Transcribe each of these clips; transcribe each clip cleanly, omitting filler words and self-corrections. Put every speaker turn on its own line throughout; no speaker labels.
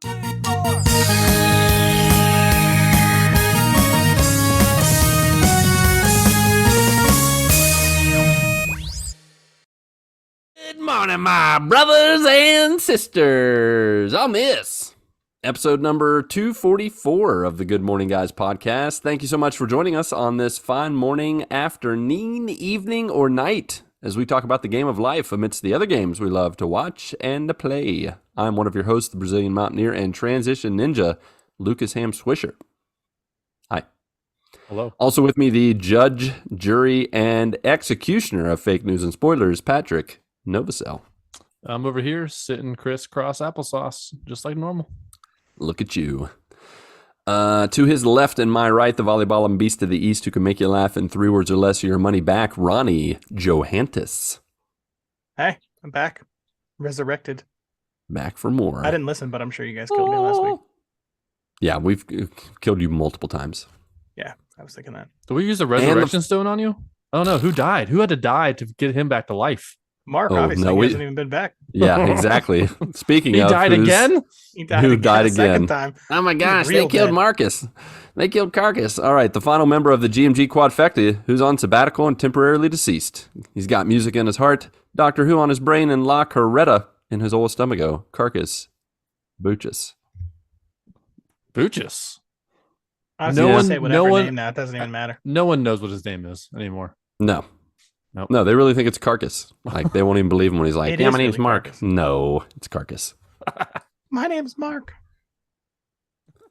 Good morning, my brothers and sisters. I'm Miss. Episode number 244 of the Good Morning Guys podcast. Thank you so much for joining us on this fine morning, afternoon, evening, or night as we talk about the game of life amidst the other games we love to watch and to play. I'm one of your hosts, the Brazilian Mountaineer and Transition Ninja, Lucas Ham Swisher. Hi.
Hello.
Also with me, the judge, jury, and executioner of fake news and spoilers, Patrick Novacell.
I'm over here sitting crisscross applesauce, just like normal.
Look at you. To his left and my right, the volleyball and beast of the east who can make you laugh in 3 words or less of your money back, Ronnie Johantis.
Hey, I'm back. Resurrected.
Back for more.
I didn't listen, but I'm sure you guys killed me last week.
Yeah, we've killed you multiple times.
Yeah, I was thinking that.
Did we use the resurrection stone on you? I don't know. Who died? Who had to die to get him back to life?
Marc, obviously, he hasn't even been back.
Yeah, exactly. Speaking
he
of,
died again?
He died
who
again
died
a second
again?
time.
Oh my gosh,
Real
they killed
dead.
Marcus. They killed Carcass. All right, the final member of the GMG quadfecta who's on sabbatical and temporarily deceased. He's got music in his heart, Doctor Who on his brain, and La Coretta in his old stomacho. Carcass. Boochus.
Boochus.
Honestly,
No
no
one-
say whatever
no one-
name now. It doesn't even matter.
No one knows what his name is anymore.
No.
Nope.
No, they really think it's Carcass. Like, they won't even believe him when he's like,
It
yeah,
is
my name's
really
Mark.
Carcass.
No, it's Carcass.
My name's Marc.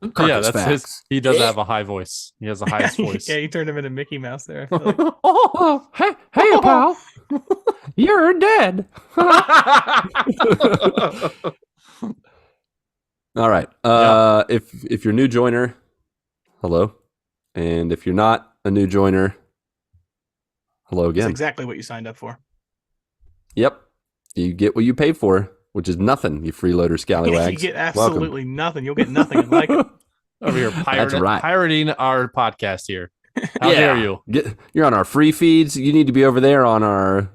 Yeah,
Carcass
that's
facts.
his. He does have a high voice. He has the highest voice.
Yeah, you turned him into Mickey Mouse there. I feel like.
Oh, hey, pal. You're dead. All right. If you're a new joiner, hello. And if you're not a new joiner, hello
That's
again.
exactly what you signed up for.
Yep. You get what you pay for, which is nothing, you freeloader scallywags.
You get absolutely nothing. You'll get nothing and like it.
Over here, pirating our podcast here. How dare you?
You're on our free feeds. You need to be over there on our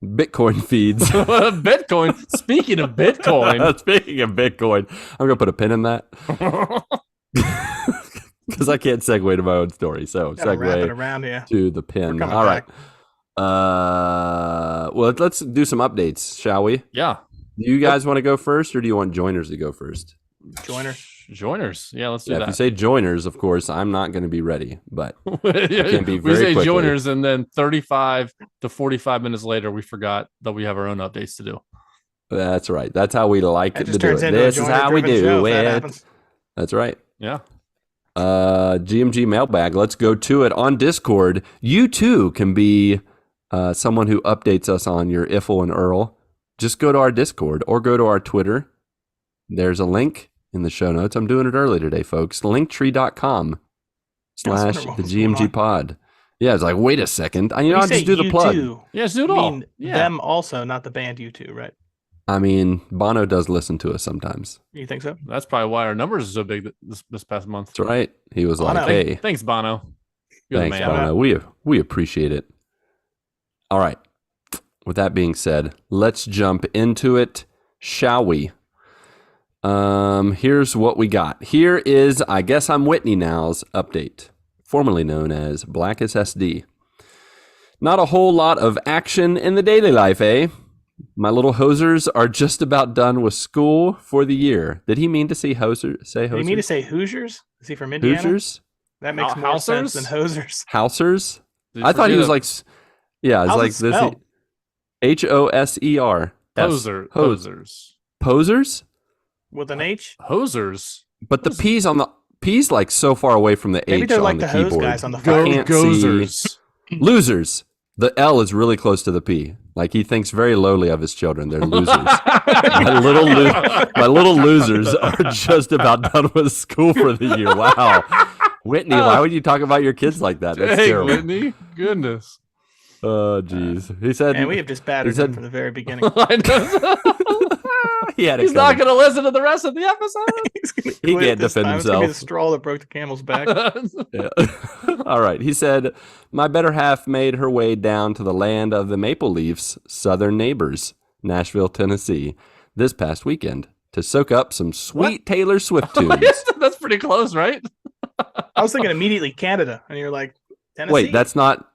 Bitcoin feeds.
Bitcoin. Speaking of Bitcoin.
Speaking of Bitcoin, I'm going to put a pin in that. Because I can't segue to my own story. So
Gotta wrap it
segue
around here.
to the pin.
We're coming
All right.
back.
Well, let's do some updates, shall we?
Yeah.
Do you guys want to go first, or do you want joiners to go first?
Joiners. Yeah, let's do
If
that.
you say joiners, of course, I'm not going to be ready. But can be
we
very
say
quickly.
joiners, and then 35 to 45 minutes later, we forgot that we have our own updates to do.
That's right. That's how we like
That
to
just
do
turns
it.
into
This
a
is how we
joiner-driven show
do
if that
it.
happens.
That's right.
Yeah.
GMG mailbag. Let's go to it on Discord. You too can be someone who updates us on your Iffle and Earl. Just go to our Discord or go to our Twitter. There's a link in the show notes. I'm doing it early today, folks. Linktree.com/the GMG pod. Yeah, it's like, wait a second.
When you
I'll
say
just do the
you
plug.
two,
Yeah, just do it
you
all.
mean
Yeah.
them also, not the band U2, right?
I mean, Bono does listen to us sometimes.
You think so?
That's probably why our numbers are so big this past month.
That's right. He was
Bono.
like, hey.
Thanks, Bono. You're
Thanks,
the man.
Bono. We appreciate it. All right. With that being said, let's jump into it, shall we? Here's what we got. Here is I Guess I'm Whitney Now's update, formerly known as Blackest SD. Not a whole lot of action in the daily life, eh? My little hosers are just about done with school for the year. Did he mean to say hosers?
Do you mean to say Hoosiers? Is he from Indiana?
Hoosiers?
That makes more sense than Hosers.
Housers?
Did you
I thought he
forget
was like, yeah, it's
How's
like
it
this.
spelled?
Hoser.
Posers.
Posers?
With an H?
Hosers.
But the P's on the P's like so far away from the
Maybe
H
they're
on
like
the
the hose
keyboard.
guys on the
I
phone.
can't see.
Gozers.
Losers. The L is really close to the P. Like he thinks very lowly of his children. They're losers. my little losers are just about done with school for the year. Wow. Whitney, why would you talk about your kids like that? That's
Dang,
terrible.
Whitney. Goodness.
Oh, jeez. He said.
And we have just battered
he said-
him from the very beginning.
I know.
he had it
He's not
coming.
going to listen to the rest of the episode.
He's gonna
He
quit
can't
this
defend
time. It's gonna be the
himself.
straw that broke the camel's back.
Yeah. All right. He said, my better half made her way down to the land of the Maple Leafs' southern neighbors, Nashville, Tennessee, this past weekend to soak up some sweet Taylor Swift tunes.
That's pretty close, right?
I was thinking immediately Canada, and you're like, Tennessee?
Wait, that's not.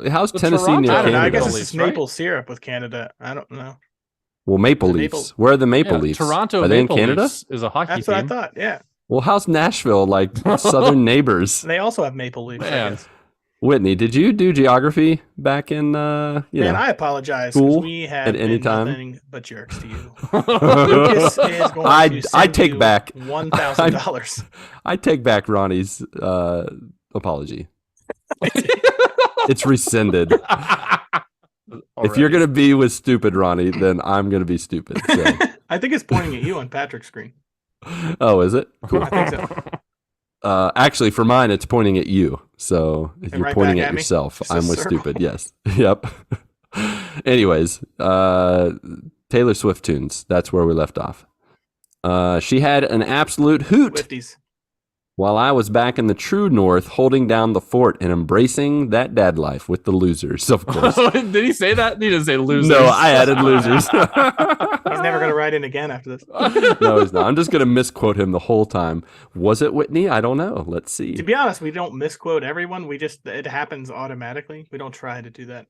How's Tennessee
Toronto.
near
I don't know.
Canada?
I guess
Maple
it's just
Leafs, right?
maple syrup with Canada. I don't know.
Well, Maple
The
Leafs.
Maple-
Where are the Maple
Yeah,
Leafs?
Toronto
Are they
Maple
in Canada?
Leafs is a hockey
That's
team.
what I thought. Yeah.
Well, how's Nashville like southern neighbors?
They also have maple leaves. I
Man.
guess.
Whitney, did you do geography back in
Man, I apologize because
school
we have
at any
been
time?
nothing but jerks to you. Lucas is going
I
to send
take
you
back-
$1,000.
I take back Ronnie's apology. It's rescinded. If you're gonna be with stupid Ronnie, then I'm gonna be stupid. So.
I think it's pointing at you on Patrick's screen.
Oh, is it? Cool.
I think so.
Actually, for mine, it's pointing at you. So if
And
you're
right
pointing
back
at
at me?
yourself,
Just a
I'm with
circle.
stupid. Yes. Yep. Anyways, Taylor Swift tunes. That's where we left off. She had an absolute hoot
Swifties.
while I was back in the true north, holding down the fort and embracing that dad life with the losers, of course.
Did he say that? He didn't say losers.
No, I added losers.
He's never going to write in again after this.
No, he's not. I'm just going to misquote him the whole time. Was it Whitney? I don't know. Let's see.
To be honest, we don't misquote everyone. It happens automatically. We don't try to do that.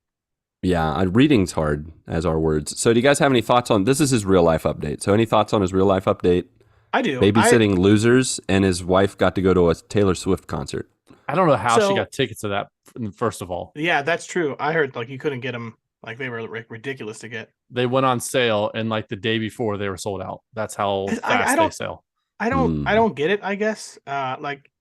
Yeah, reading's hard, as are words. So do you guys have any thoughts on, this is his real life update. So any thoughts on his real life update?
I do.
Babysitting losers, and his wife got to go to a Taylor Swift concert.
I don't know how she
So-
got tickets to that, first of all.
Yeah, that's true. I heard like you couldn't get them. Like they were like ridiculous to get.
They went on sale, and like the day before, they were sold out. That's how
I
fast they
don't-
sell.
I don't
Hmm.
get it, I guess.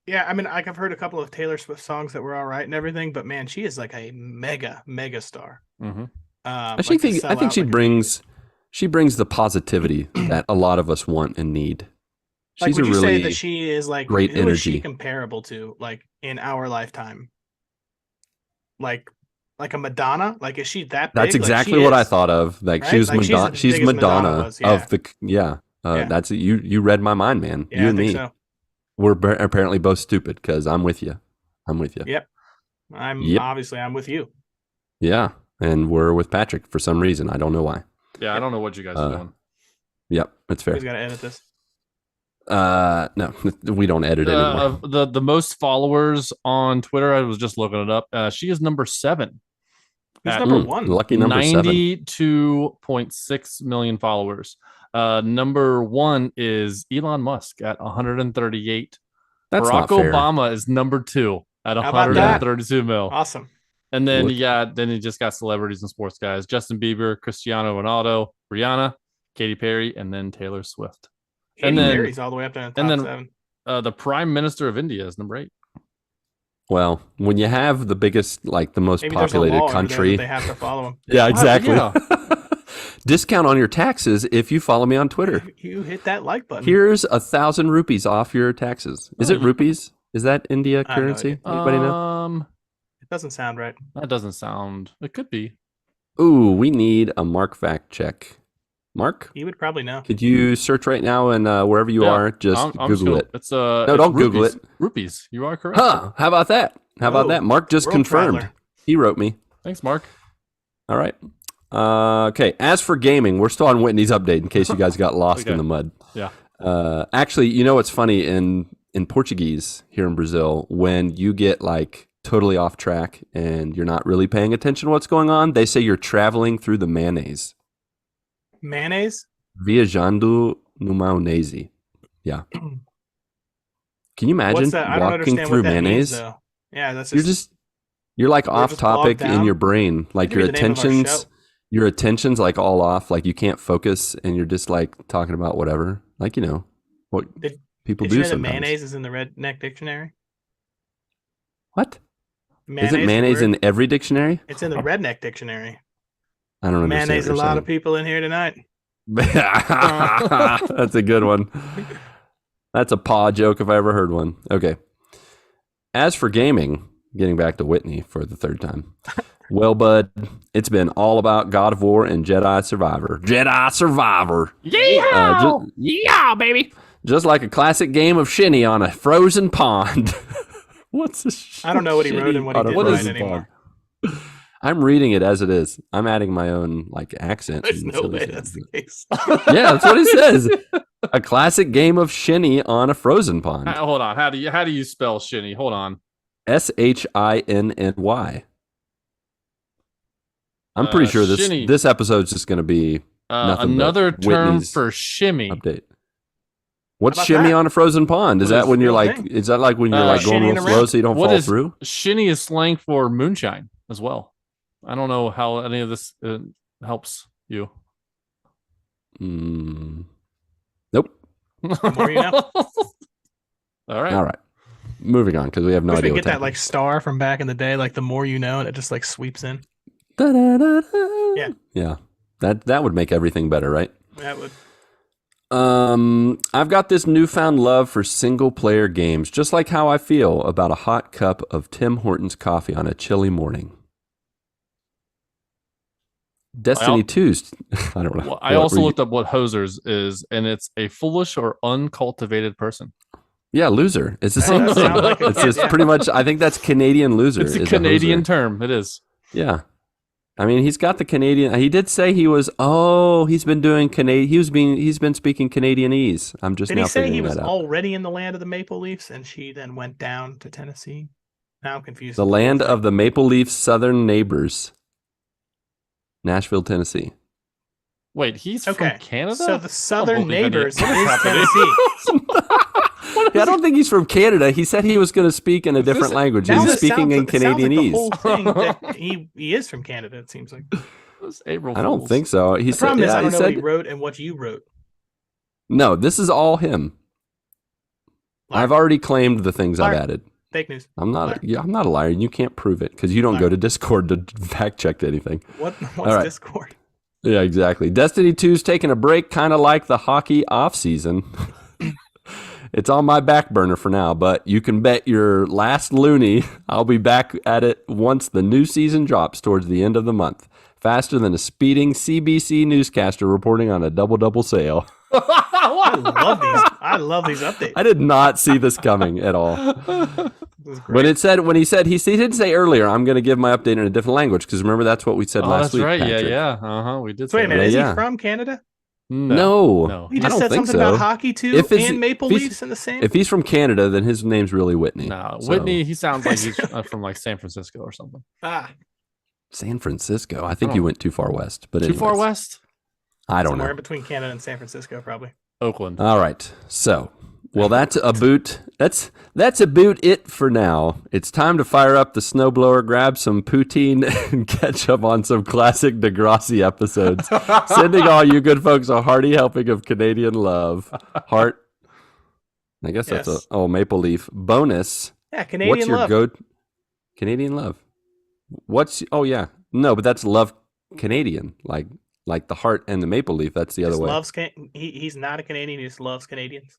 Yeah, I mean, like I've heard a couple of Taylor Swift songs that were all right and everything, but man, she is like a mega star.
Mm-hmm.
I think she brings the positivity that a lot of us want and need.
Like,
She's
would
a
you say
really
that she is like
great
who is she
energy.
comparable to like in our lifetime? Like a Madonna? Like is she that big?
That's
Like,
exactly
she
what I
is,
thought of. Like
right?
she was
Like, she's
Madonna.
as
She's
big as Madonna
Madonna
was, yeah.
of the yeah.
Yeah.
That's you read my mind, man.
Yeah,
You
I
and
think
me.
so.
We're apparently both stupid because I'm with you. I'm with you.
Yep.
Yep.
I'm with you.
Yeah, and we're with Patrick for some reason. I don't know why.
Yeah, I don't know what you guys are doing.
Yep, that's fair.
Who's got to edit this?
No, we don't edit anymore.
The most followers on Twitter, I was just looking it up. She is number 7.
Who's
At
number one?
Lucky number 7.
92.6 million followers. Number 1 is Elon Musk at 138.
That's
Barack
not fair.
Obama is number 2 at
How about that?
132 mil.
Awesome.
And then
Look.
then you just got celebrities and sports guys: Justin Bieber, Cristiano Ronaldo, Rihanna, Katy Perry, and then Taylor Swift.
And
then-
Perry's all the way up to the top
and then-
7.
The Prime Minister of India is number 8.
Well, when you have the biggest, like the most
Maybe there's a
populated
law over there
country,
that they have to follow him.
yeah, exactly.
yeah.
Discount on your taxes if you follow me on Twitter.
You hit that like button.
Here's 1,000 rupees off your taxes. Is it rupees? Is that India
I have no
currency?
idea.
Anybody know?
It doesn't sound right.
That doesn't sound. It could be.
Ooh, we need a Marc fact check. Mark,
You would probably know.
could you search right now and wherever you
Yeah,
are, just
I'm
Google
gonna-
it.
It's
No,
it's
don't Google
rupees.
it.
Rupees. You are correct.
Huh? How about that? How about
Whoa,
that? Mark just
world
confirmed.
traveler.
He wrote me.
Thanks, Mark.
All right. Okay. As for gaming, we're still on Whitney's update in case you guys got lost
Okay.
in the mud.
Yeah.
Actually, you know what's funny in Portuguese here in Brazil, when you get like totally off track and you're not really paying attention to what's going on, they say you're traveling through the mayonnaise.
Mayonnaise?
Viajando no maionese. Yeah. Can you imagine
What's that? I don't
walking
understand
through
what that
mayonnaise?
means, though. Yeah, that's
You're like
We're
off
just bogged
topic in
down.
your brain. Like
That
your
could be the name of our
attention's
show.
your attention's like all off. Like you can't focus and you're just like talking about whatever. Like, you know, what
Did-
people
Did
do
you know that
sometimes.
mayonnaise is in the Redneck Dictionary?
What?
Mayonnaise
Isn't mayonnaise
word-
in every dictionary?
It's in the Redneck Dictionary.
I don't understand.
Mayonnaise, a
what
lot
you're
of people in here tonight.
saying. That's a good one. That's a paw joke if I ever heard one. Okay. As for gaming, getting back to Whitney for the third time. Well, bud, it's been all about God of War and Jedi Survivor. Jedi Survivor.
Yeah.
Yeah, baby. Just like a classic game of shinny on a frozen pond. What's this?
I don't know what he wrote and what he didn't write anymore.
I'm reading it as it is. I'm adding my own like accent.
There's
and
no
silly
way
stuff.
that's the case.
Yeah, that's what he says. A classic game of shinny on a frozen pond.
Hold on. How do you spell shinny? Hold on.
SHINNY. I'm pretty sure
shinny.
this episode's just going to be nothing
another
but
term
Whitney's
for shimmy.
update. What's
How about
shimmy
that?
on a frozen pond? Is
What
that
is
when you're
real
like?
thing?
Is that like when you're like going real
shinnying
slow
around?
so you don't
What
fall
is
through?
shinny is slang for moonshine as well. I don't know how any of this helps you.
Nope.
The more you know.
All right.
All right. Moving on because we have no
Wish we
idea
could
what's
get that
happening.
like star from back in the day, like the more you know, and it just like sweeps in.
Da-da-da-da.
Yeah.
Yeah. That would make everything better, right?
That would.
I've got this newfound love for single player games, just like how I feel about a hot cup of Tim Hortons coffee on a chilly morning. Destiny 2's, I don't know.
Well, I also looked up what hosers is, and it's a foolish or uncultivated person.
Yeah, loser. It's the
That
same
does
thing.
sound like it,
It's just
yeah.
pretty much, I think that's Canadian loser.
It's a
is
Canadian
hoser.
term. It is.
Yeah. I mean, he's got the Canadian. He did say he's been doing Canadian. He's been speaking Canadianese. I'm just
Did
now
he say he
figuring
was
that out.
already in the land of the Maple Leafs and she then went down to Tennessee? Now I'm confused.
The land of the Maple Leafs' southern neighbors, Nashville, Tennessee.
Wait, he's
Okay,
from Canada?
So the southern
believe any-
neighbors
What is
is
happening?
Tennessee.
Yeah, I don't think he's from Canada. He said he was going to speak in a different language.
Now
He's
it
speaking in
sounds like the
Canadianese.
whole thing that he is from Canada. It seems like.
It's April
I don't
Fools.
think so. He
The
said,
problem is
yeah,
I don't
he
know what he
said,
wrote and what you wrote.
no, this is all him.
Liar.
I've already claimed the things I've
Liar.
added.
Fake news.
I'm not.
Liar.
I'm not a liar. You can't prove it because you don't
Liar.
go to Discord to fact check anything.
What's
right.
Discord?
Yeah, exactly. Destiny 2's taking a break, kind of like the hockey off season. It's on my back burner for now, but you can bet your last loony I'll be back at it once the new season drops towards the end of the month. Faster than a speeding CBC newscaster reporting on a double sale.
I love these updates.
I did not see this coming at all.
This is great.
But he didn't say earlier, I'm going to give my update in a different language because remember that's what we said last
that's
week.
right.
Patrick.
Yeah. We did
So wait
say
a minute,
that.
is
Yeah.
he from Canada?
No.
He
I
just
don't
said
think
something
so.
about hockey too
If it's-
and Maple
if he's-
Leafs in the same.
If he's from Canada, then his name's really Whitney.
No,
So-
Whitney, he sounds like he's from like San Francisco or something.
San Francisco. I think
Oh.
you went too far west. But
Too far
anyways,
west?
I don't
Somewhere
know.
in between Canada and San Francisco, probably.
Oakland.
All right. So, well, that's about it for now. It's time to fire up the snowblower, grab some poutine, and catch up on some classic Degrassi episodes. Sending all you good folks a hearty helping of Canadian love. Heart. I guess that's
Yes.
Maple Leaf bonus.
Yeah, Canadian
What's your
love.
Canadian love? No, but that's love Canadian, like the heart and the maple leaf. That's the other
Just
way.
loves he's not a Canadian. He just loves Canadians.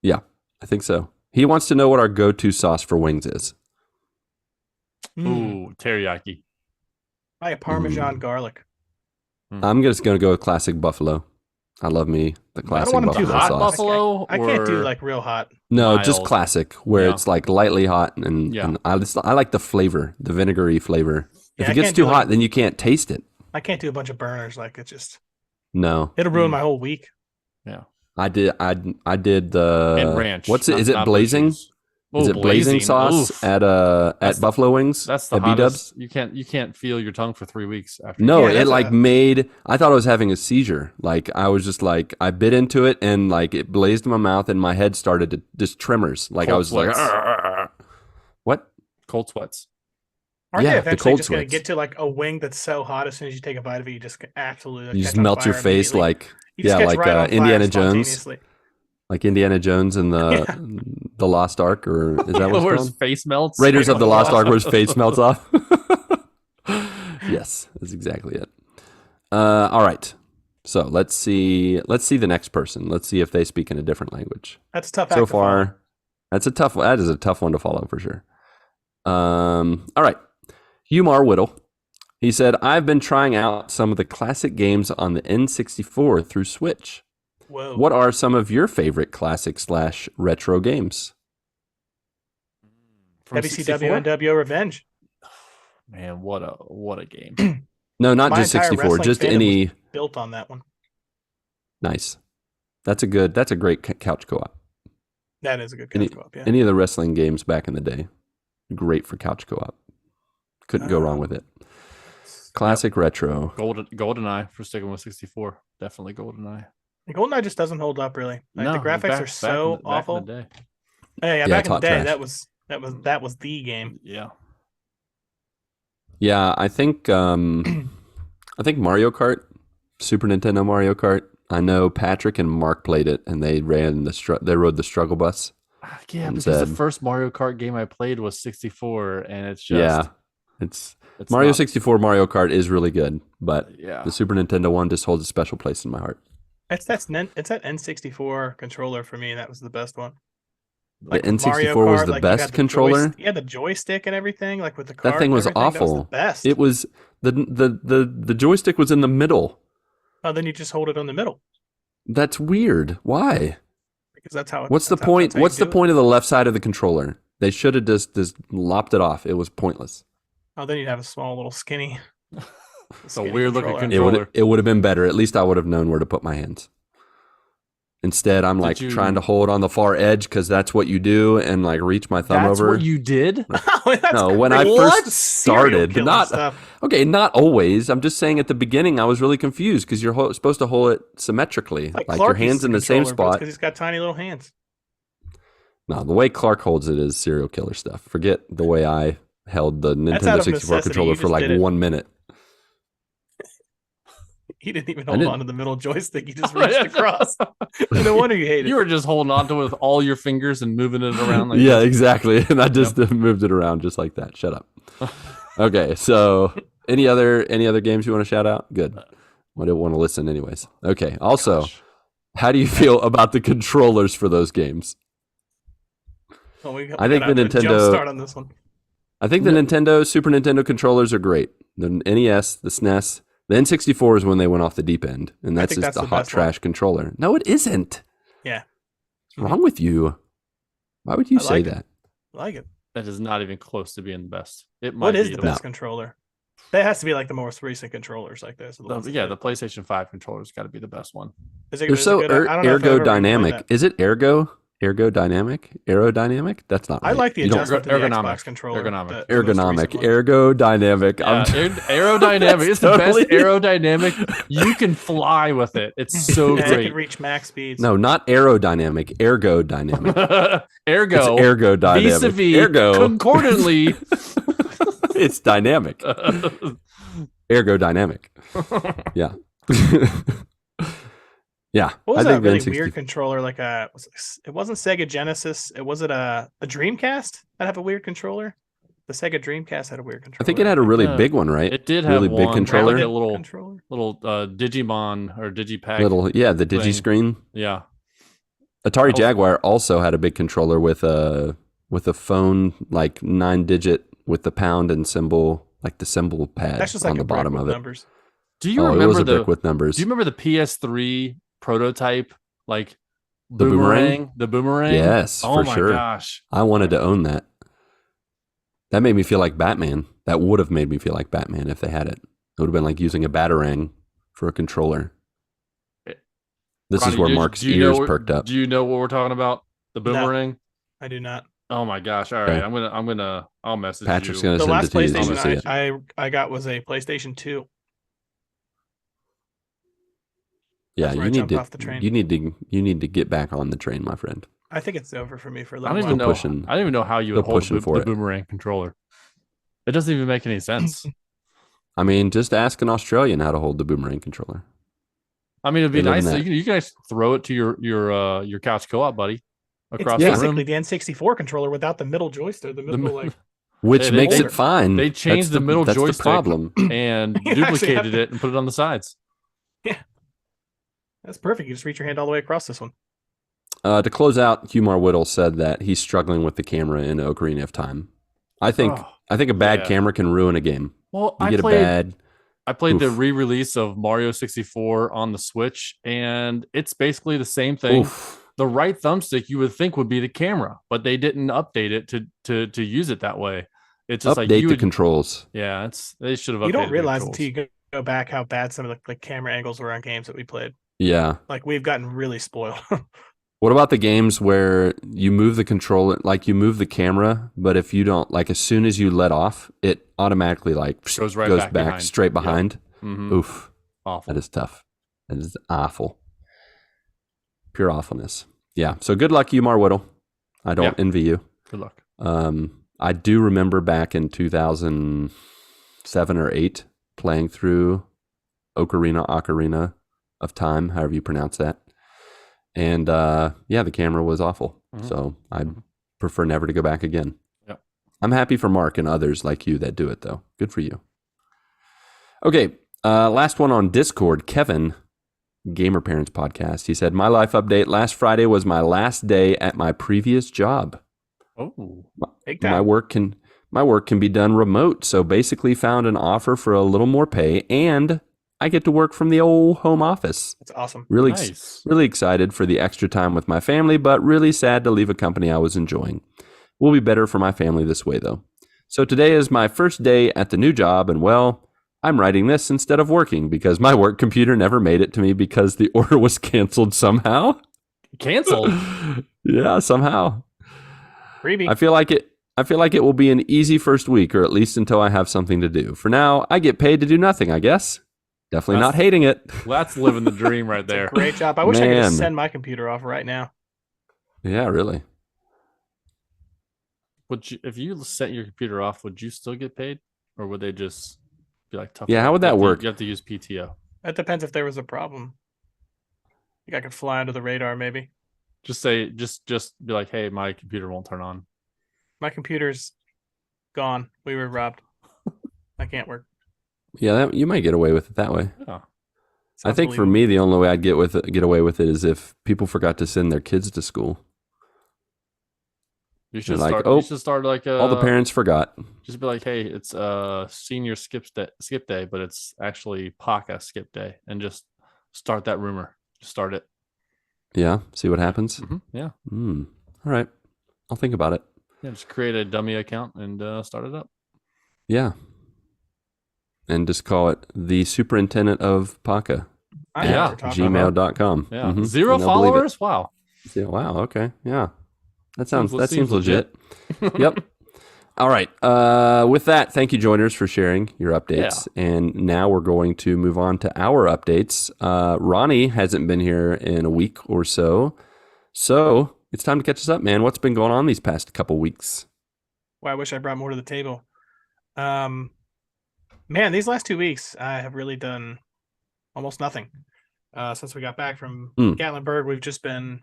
Yeah, I think so. He wants to know what our go-to sauce for wings is.
Ooh, teriyaki.
Like a Parmesan garlic.
I'm just going to go with classic buffalo. I love me the classic
want 'em too
buffalo
hot,
sauce.
buffalo.
I can't do
or-
like real hot.
No, just
mild.
classic, where
Yeah.
it's like lightly hot, and,
Yeah.
and I like the flavor, the vinegary flavor.
Yeah,
If
I
it gets
can't
too
do, like-
hot, then you can't taste it.
I can't do a bunch of burners. Like it's just
No,
it'll ruin my whole week.
Yeah.
I did the
And ranch.
What's it?
not-
Is it
not
blazing?
blue cheese.
Is
Oh,
it blazing sauce
Oof.
at
That's the-
Buffalo Wings?
That's the
at B-dubs?
hottest. You can't feel your tongue for 3 weeks after.
No,
Yeah,
it
that's
like
a-
made. I thought I was having a seizure. Like I was just like I bit into it and like it blazed in my mouth and my head started to just tremors. Like I
Cold
was like,
sweats.
"Arr." What?
Cold sweats.
Aren't
Yeah,
they
the
eventually
cold
just gonna
sweats.
get to like a wing that's so hot as soon as you take a bite of it, you just absolutely like,
You
catch
just
on
melt your
fire
face
immediately.
like
You just
yeah,
catch
like
right on fire
Indiana Jones,
spontaneously.
like Indiana Jones and the Lost Ark, or is that what
Where
it's
his
called?
face melts.
Raiders of the Lost
Lost
Ark, where his face melts off. Yes, that's exactly it. All right. So let's see the next person. Let's see if they speak in a different language.
That's a tough.
So
act to follow.
far, that is a tough one to follow for sure. All right. Umar Whittle. He said, I've been trying out some of the classic games on the N64 through Switch.
Whoa.
What are some of your favorite classic / retro games?
From
WCW
64?
NWO Revenge.
Man, what a game.
No, not
My
just
entire
64,
wrestling
just
fandom
any.
Built on that one.
Nice. That's a great couch co-op.
That is a good
Any,
couch co-op. Yeah.
any of the wrestling games back in the day, great for couch co-op. Couldn't go wrong with it. Classic retro.
GoldenEye for sticking with 64. Definitely GoldenEye.
GoldenEye just doesn't hold up really. Like
No,
the graphics are so awful.
Back in the day.
Yeah, back in the
it's
day,
hot trash.
that was the game.
Yeah.
Yeah, I think Mario Kart, Super Nintendo Mario Kart. I know Patrick and Mark played it, and they rode the struggle bus.
Yeah, because the first Mario Kart game I played was 64, and it's just
it's Mario 64 Mario Kart is really good, but
yeah,
the Super Nintendo one just holds a special place in my heart.
It's that N64 controller for me. That was the best one.
Like the N64 was the best controller.
Yeah, the joystick and everything, like with the cart.
That thing was awful.
That was the best.
It was the joystick was in the middle.
Oh, then you just hold it on the middle.
That's weird. Why?
Because that's how.
What's the point? What's the point of the left side of the controller? They should have just lopped it off. It was pointless.
Oh, then you'd have a small little skinny.
It's a weird looking controller.
It would have been better. At least I would have known where to put my hands. Instead, I'm trying to hold on the far edge because that's what you do, and like reach my thumb over.
That's what you did?
No, when I first started, not always. I'm just saying at the beginning, I was really confused because you're supposed to hold it symmetrically, like your hands in the same spot.
Because he's got tiny little hands.
No, the way Clark holds it is serial killer stuff. Forget the way I held the Nintendo 64 controller for like 1 minute.
He didn't even hold on to the middle joystick. He just reached across. No wonder you hate it.
You were just holding on to it with all your fingers and moving it around. Like
yeah, exactly. And I just moved it around just like that. Shut up. Okay, so any other games you want to shout out? Good. I don't want to listen anyways. Okay. Also, how do you feel about the controllers for those games?
I think the Nintendo start on this one.
I think the Nintendo, Super Nintendo controllers are great. The NES, the SNES. The N64 is when they went off the deep end, and that's just the hot trash controller. No, it isn't.
Yeah.
What's wrong with you? Why would you say that?
I like it.
That is not even close to being the best.
What is the best controller? That has to be like the most recent controllers like this.
The PlayStation 5 controller's got to be the best one.
They're so ergodynamic. Is it ergodynamic? Aerodynamic? That's not right.
I like the adjustment to the Xbox controller.
Aerodynamic.
Yeah, aerodynamic. It's the best aerodynamic. You can fly with it. It's so great.
You can reach max speeds.
No, not aerodynamic. Ergodynamic.
Ergo.
It's ergodynamic.
Vis-a-vis,
ergo.
Concordantly.
It's dynamic. Ergodynamic. Yeah. Yeah.
What was that really weird controller? Like it wasn't Sega Genesis. Was it a Dreamcast that have a weird controller? The Sega Dreamcast had a weird controller.
I think it had a really big one, right?
It did
really
have
big controller.
A little Digimon or Digipack.
The Digi screen.
Yeah.
Atari Jaguar also had a big controller with a phone, like 9-digit with the pound and symbol, like the symbol pad on the bottom of it.
Numbers.
Do you remember
a brick with numbers?
Do you remember the PS3 prototype, like the boomerang? The boomerang?
Yes, for sure.
Oh my gosh.
I wanted to own that. That made me feel like Batman. That would have made me feel like Batman if they had it. It would have been like using a Batarang for a controller. This
Ronnie,
is where Mark's ears perked up.
Do you know what we're talking about? The boomerang?
No, I do not.
Oh my gosh! All right, okay. I'll message
Patrick's
you.
Gonna
the
send it to
last
you.
PlayStation I got was a PlayStation 2.
Yeah, you need to get back on the train, my friend.
I think it's over for me for a little
I don't even know how you would hold the boomerang controller. It doesn't even make any sense.
I mean, just ask an Australian how to hold the boomerang controller.
I mean, it'd be nice. You can actually throw it to your couch co-op buddy across the room.
It's basically the N64 controller without the middle joystick,
which makes it fine.
They changed the middle joystick
the problem.
and duplicated it and put it on the sides.
Yeah, that's perfect. You just reach your hand all the way across this one.
To close out, Humar Whittle said that he's struggling with the camera in Ocarina of Time. I think a bad camera can ruin a game.
Well, I played the re-release of Mario 64 on the Switch, and it's basically the same thing.
Oof.
The right thumbstick you would think would be the camera, but they didn't update it to use it that way. It's just
update the controls.
Yeah, they should have.
You don't realize until you go back how bad some of the camera angles were on games that we played.
Yeah.
Like we've gotten really spoiled.
What about the games where you move the controller, like you move the camera, but if you don't, like as soon as you let off, it automatically like
Goes right
goes
back
back
behind.
straight
Yep.
behind?
Mm-hmm.
Oof.
Awful.
That is tough. That is awful. Pure awfulness. Yeah. So good luck, you, Whittle. I don't envy you.
Good luck.
I do remember back in 2007 or 8 playing through Ocarina of Time, however you pronounce that. And the camera was awful.
Mm-hmm.
So I prefer never to go back again.
Yep.
I'm happy for Mark and others like you that do it, though. Good for you. Okay. Last one on Discord. Kevin, Gamer Parents Podcast. He said, my life update. Last Friday was my last day at my previous job.
Oh,
Big time.
My work can be done remote. So basically found an offer for a little more pay and I get to work from the old home office.
That's awesome.
Really,
nice.
Really excited for the extra time with my family, but really sad to leave a company I was enjoying. Will be better for my family this way, though. So today is my first day at the new job, and well, I'm writing this instead of working because my work computer never made it to me because the order was canceled somehow.
Canceled?
Yeah, somehow.
Freebie.
I feel like it will be an easy first week, or at least until I have something to do. For now, I get paid to do nothing, I guess. Definitely not hating it.
That's living the dream right there.
Great job. I wish I could just send my computer off right now.
Yeah, really.
If you set your computer off, would you still get paid? Or would they just be like, tough?
Yeah, how would that work?
You have to use PTO.
That depends if there was a problem. I think I could fly under the radar, maybe.
Just be like, hey, my computer won't turn on.
My computer's gone. We were robbed. I can't work.
Yeah, you might get away with it that way.
Yeah.
I think for me, the only way I'd get away with it is if people forgot to send their kids to school.
You should start like
all the parents forgot.
Just be like, hey, it's senior skip day, but it's actually PACA skip day, and just start that rumor. Just start it.
Yeah, see what happens.
Mm-hmm. Yeah.
All right, I'll think about it.
Yeah, just create a dummy account and start it up.
Yeah. And just call it the superintendent of PACA. Gmail.com.
Yeah. Mm-hmm. 0 followers? Wow.
Yeah, wow. Okay. Yeah. That seems legit. Yep. All right. With that, thank you, joiners, for sharing your updates. Yeah. And now we're going to move on to our updates. Ronnie hasn't been here in a week or so. So it's time to catch us up, man. What's been going on these past couple weeks?
Well, I wish I brought more to the table. Man, these last 2 weeks, I have really done almost nothing. Since we got back from Gatlinburg, we've just been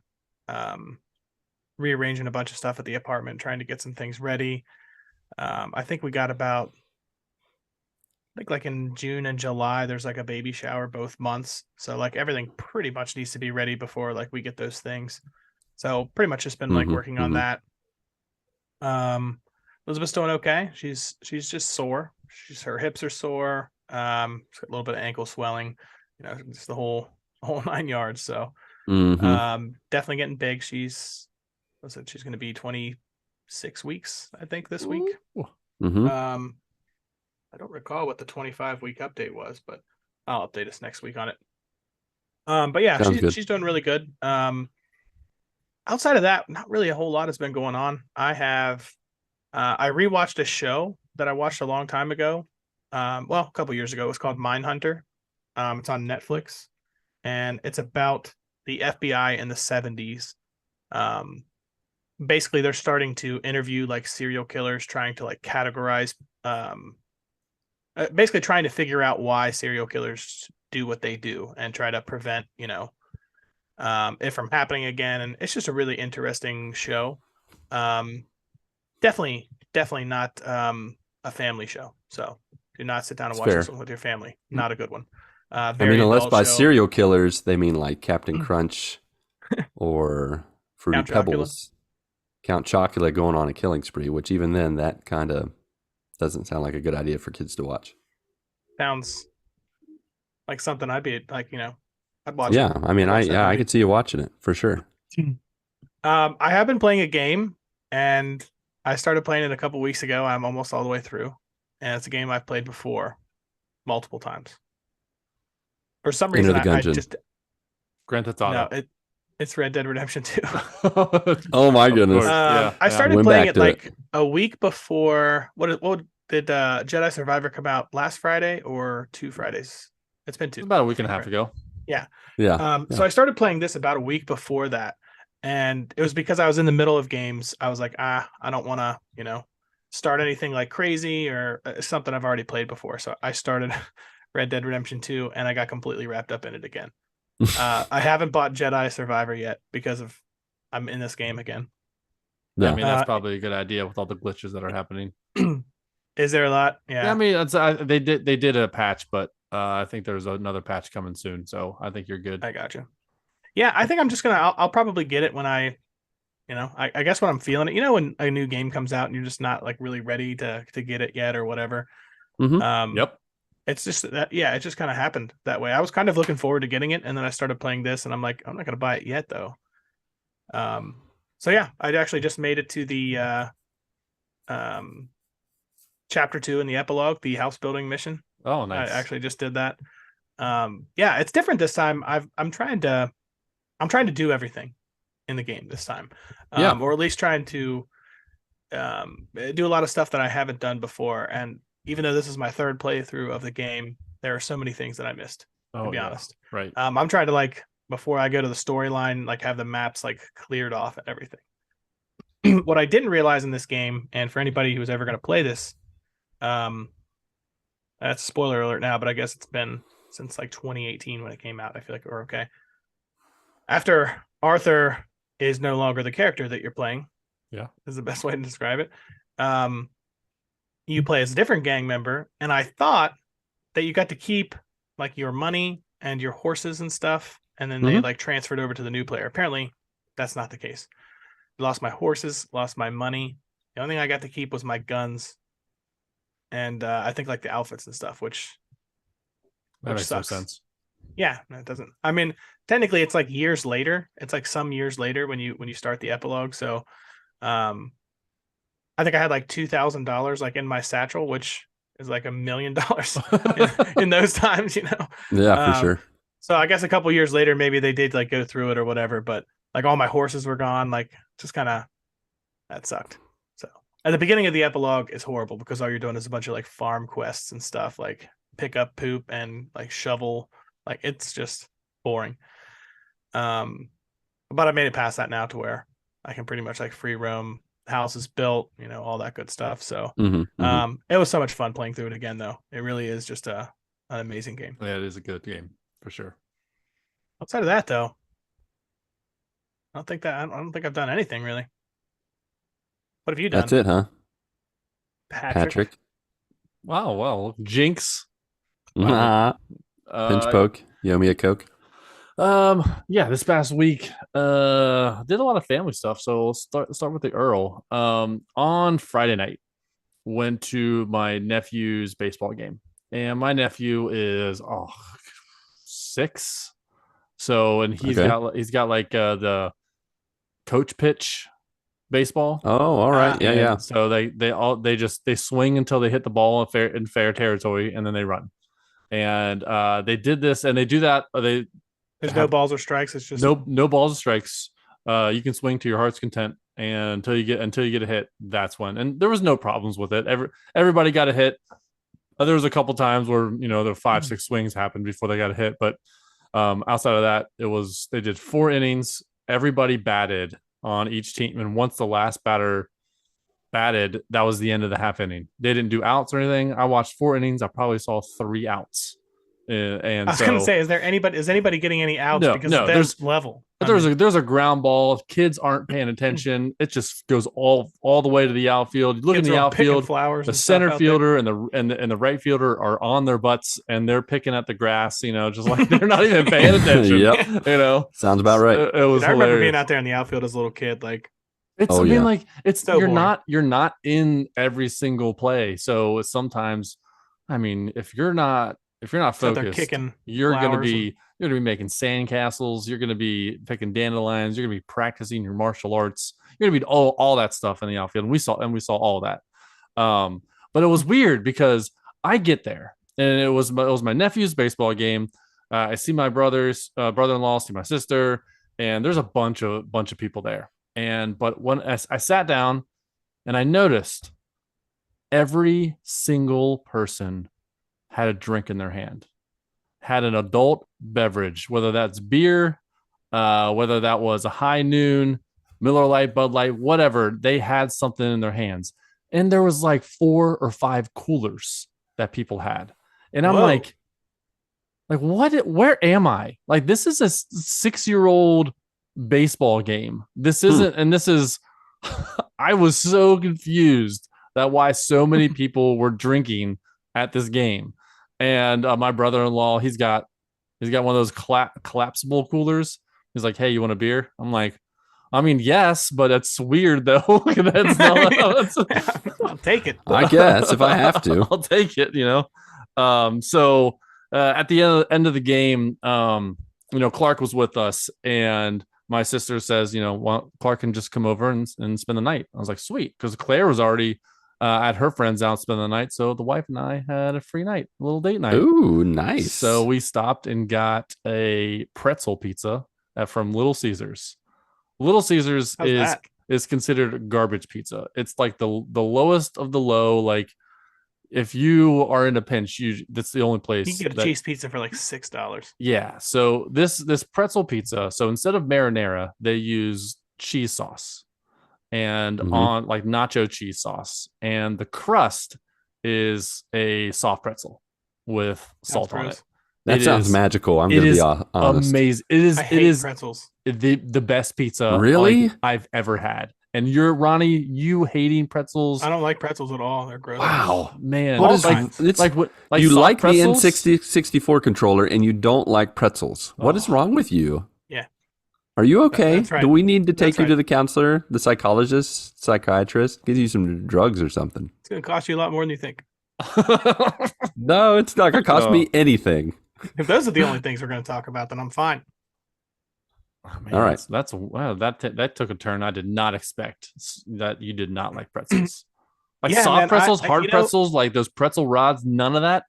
rearranging a bunch of stuff at the apartment, trying to get some things ready. I think we got about, like in June and July, there's like a baby shower both months. So like everything pretty much needs to be ready before like we get those things. So pretty much just been like working on that. Elizabeth's doing okay. She's just sore. Her hips are sore. She's got a little bit of ankle swelling, just the whole 9 yards. So definitely getting big. She's going to be 26 weeks, I think, this week. I don't recall what the 25-week update was, but I'll update us next week on it. But yeah, she's doing really good. Outside of that, not really a whole lot has been going on. I rewatched a show that I watched a long time ago. A couple years ago. It was called Mindhunter. It's on Netflix, and it's about the FBI in the 70s. Basically, they're starting to interview like serial killers, trying to like categorize, basically trying to figure out why serial killers do what they do and try to prevent, it from happening again. And it's just a really interesting show. Definitely not a family show. So do not sit down and watch this one with your family. Not a good one.
Unless by serial killers they mean like Captain Crunch or Fruity Pebbles, Count Chocula going on a killing spree, which even then that kind of doesn't sound like a good idea for kids to watch.
Sounds like something I'd be like, I'd watch.
Yeah, it. I could see you watching it for sure.
I have been playing a game, and I started playing it a couple weeks ago. I'm almost all the way through, and it's a game I've played before multiple times. For some reason,
Grand Theft
No,
Auto.
it's Red Dead Redemption 2.
Oh my
Of
goodness.
course, yeah,
I
yeah.
started
Went
playing
back
it
to
like a week before. What did Jedi Survivor come out last Friday or 2 Fridays? It's been 2.
About a week and a half ago.
Yeah.
Yeah.
So I started playing this about a week before that, and it was because I was in the middle of games. I was like, I don't want to, start anything like crazy or something I've already played before. So I started Red Dead Redemption 2, and I got completely wrapped up in it again. I haven't bought Jedi Survivor yet because I'm in this game again.
Yeah.
I mean, that's probably a good idea with all the glitches that are happening.
Is there a lot?
Yeah, I mean, they did a patch, but I think there's another patch coming soon, so I think you're good.
I got you. Yeah, I think I'm just I'll probably get it when I guess when I'm feeling it. When a new game comes out and you're just not like really ready to get it yet or whatever.
Yep.
It's just that, yeah, it just kind of happened that way. I was kind of looking forward to getting it, and then I started playing this, and I'm like, I'm not gonna buy it yet though. So yeah, I actually just made it to the chapter 2 in the epilogue, the house building mission.
Oh, nice.
I actually just did that. Yeah, it's different this time. I'm trying to do everything in the game this time. Or at least trying to do a lot of stuff that I haven't done before. And even though this is my third playthrough of the game, there are so many things that I missed, to be honest.
Right.
I'm trying to, like, before I go to the storyline, like, have the maps like cleared off and everything. What I didn't realize in this game, and for anybody who's ever going to play this, that's a spoiler alert now, but I guess it's been since like 2018 when it came out. I feel like we're okay. After Arthur is no longer the character that you're playing, is the best way to describe it. You play as a different gang member, and I thought that you got to keep like your money and your horses and stuff, and then they like transferred over to the new player. Apparently, that's not the case. Lost my horses, lost my money. The only thing I got to keep was my guns, and I think like the outfits and stuff, which
makes
sucks.
no sense.
Yeah, that doesn't. I mean, technically, it's like years later. It's like some years later when you start the epilogue. So, I think I had like $2,000 like in my satchel, which is like $1 million in those times,
Yeah, for sure.
So I guess a couple years later, maybe they did like go through it or whatever. But like all my horses were gone. Like just kind of that sucked. So at the beginning of the epilogue is horrible because all you're doing is a bunch of like farm quests and stuff, like pick up poop and like shovel. Like it's just boring. But I made it past that now to where I can pretty much like free roam. House is built, all that good stuff. So it was so much fun playing through it again, though. It really is just an amazing game.
Yeah, it is a good game for sure.
Outside of that, though, I don't think I've done anything really. What have you done?
That's it, huh?
Patrick.
Wow, well, Jinx.
Pinch poke. You owe me a Coke.
Yeah, this past week, did a lot of family stuff. So we'll start with the Earl. On Friday night, went to my nephew's baseball game, and my nephew is 6. So, and he's got like the coach pitch baseball.
Oh, all right. Yeah.
So they swing until they hit the ball in fair territory, and then they run. And they did this, and they do that. There's
no balls or strikes. It's just
no balls or strikes. You can swing to your heart's content, and until you get a hit, that's when. And there was no problems with it. Everybody got a hit. There was a couple times where there were 5-6 swings happened before they got a hit, but outside of that, they did 4 innings. Everybody batted on each team, and once the last batter batted, that was the end of the half inning. They didn't do outs or anything. I watched 4 innings. I probably saw 3 outs. And
I was going to say, is anybody getting any outs? Because there's level.
There's a ground ball. Kids aren't paying attention. It just goes all the way to the outfield. You look in the outfield, the center fielder and the right fielder are on their butts and they're picking at the grass. Just like they're not even paying attention.
Yep. Sounds about right.
It was.
I remember being out there in the outfield as a little kid. Like
it's. Like it's. So you're not in every single play. So sometimes, if you're not focused, you're going to be making sandcastles. You're going to be picking dandelions. You're going to be practicing your martial arts. You're going to be all that stuff in the outfield. And we saw all that. But it was weird because I get there and it was my nephew's baseball game. I see my brother-in-law, see my sister, and there's a bunch of people there. But when I sat down and I noticed every single person had a drink in their hand, had an adult beverage, whether that's beer, whether that was a High Noon, Miller Lite, Bud Light, whatever. They had something in their hands. And there was like 4 or 5 coolers that people had. And I'm like, what? Where am I? Like, this is a 6-year-old baseball game. This isn't, and this is, I was so confused that why so many people were drinking at this game. And my brother-in-law, he's got one of those collapsible coolers. He's like, "Hey, you want a beer?" I'm like, "I mean, yes, but it's weird though." That's
I'll take it.
I guess if I have to,
I'll take it. So at the end of the game, Clark was with us, and my sister says, Clark can just come over and spend the night. I was like, sweet, because Claire was already at her friend's out spending the night, so the wife and I had a free night, a little date night.
Ooh, nice.
So we stopped and got a pretzel pizza from Little Caesars. Little Caesars is considered garbage pizza. It's like the lowest of the low. Like, if you are in a pinch, that's the only place.
You can get a cheese pizza for like $6.
Yeah. So this pretzel pizza. So instead of marinara, they use cheese sauce, and on like nacho cheese sauce, and the crust is a soft pretzel with salt on it.
That sounds magical. I'm going to be honest.
Amazing. It is
pretzels.
The best pizza
really
I've ever had. And you're Ronnie, you hating pretzels?
I don't like pretzels at all. They're gross.
Wow, man!
What is you like
pretzels?
the N64 controller and you don't like pretzels? What is wrong with you?
Yeah.
Are you okay?
That's right.
Do we need to take you
right.
to the counselor, the psychologist, psychiatrist, give you some drugs or something?
It's going to cost you a lot more than you think.
No, it's not going to cost me anything.
If those are the only things we're going to talk about, then I'm fine.
Oh, man,
all right,
that's wow. That took a turn I did not expect. That you did not like pretzels, like soft pretzels, hard pretzels, like those pretzel rods. None of that.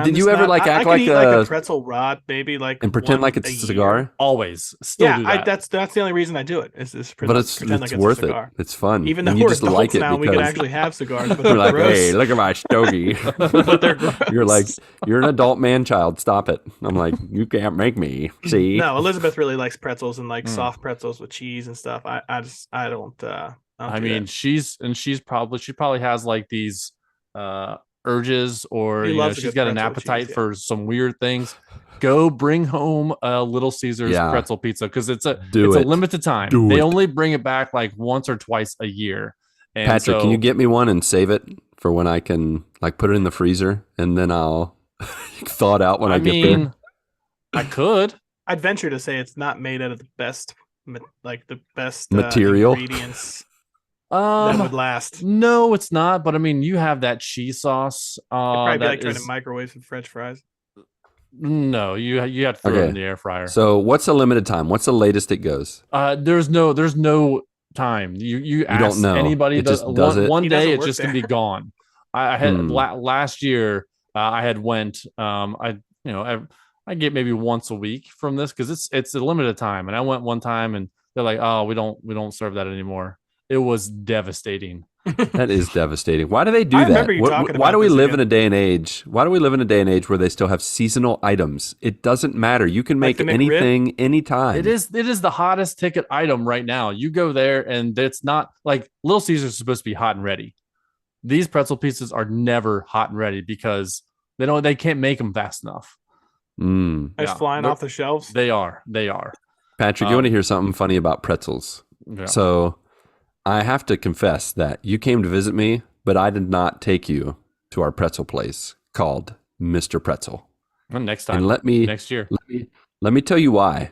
Did you ever act like
a pretzel rod, baby, like
and pretend like it's a cigar?
Always, still do that.
That's the only reason I do it.
But it's worth it. It's fun.
Even though
you
we're
just
adults
like it
now, we can actually have cigars. But
you're like,
gross.
hey, look at my stogie.
But they're gross.
You're like, you're an adult man child. Stop it. I'm like, you can't make me. See?
No, Elizabeth really likes pretzels and like soft pretzels with cheese and stuff. I don't.
I mean, she probably has like these urges, or she's got an appetite for some weird things. Go bring home a Little Caesars pretzel pizza, because it's a limited time. They only bring it back like once or twice a year. And
Patrick, can you get me one and save it for when I can like put it in the freezer and then I'll thaw it out when I get there?
I could.
I'd venture to say it's not made out of the best
material
ingredients. That would last.
No, it's not. But I mean, you have that cheese sauce.
It'd probably be like trying to microwave some French fries.
No, you have to throw it in the air fryer.
So what's the limited time? What's the latest it goes?
There's no time. You ask
don't know.
Anybody
it just does it.
One day it's just gonna be gone. I had last year. I had went. I get maybe once a week from this, because it's a limited time, and I went one time and they're like, oh, we don't serve that anymore. It was devastating.
That is devastating. Why do they do that? Why do we live in a day and age? Why do we live in a day and age where they still have seasonal items? It doesn't matter. You can make anything anytime.
It is the hottest ticket item right now. You go there and it's not like Little Caesars is supposed to be hot and ready. These pretzel pizzas are never hot and ready because they can't make them fast enough.
Just flying off the shelves.
They are.
Patrick, you want to hear something funny about pretzels?
Yeah.
So I have to confess that you came to visit me, but I did not take you to our pretzel place called Mr. Pretzel.
Well, next time.
And
next year.
Let me tell you why.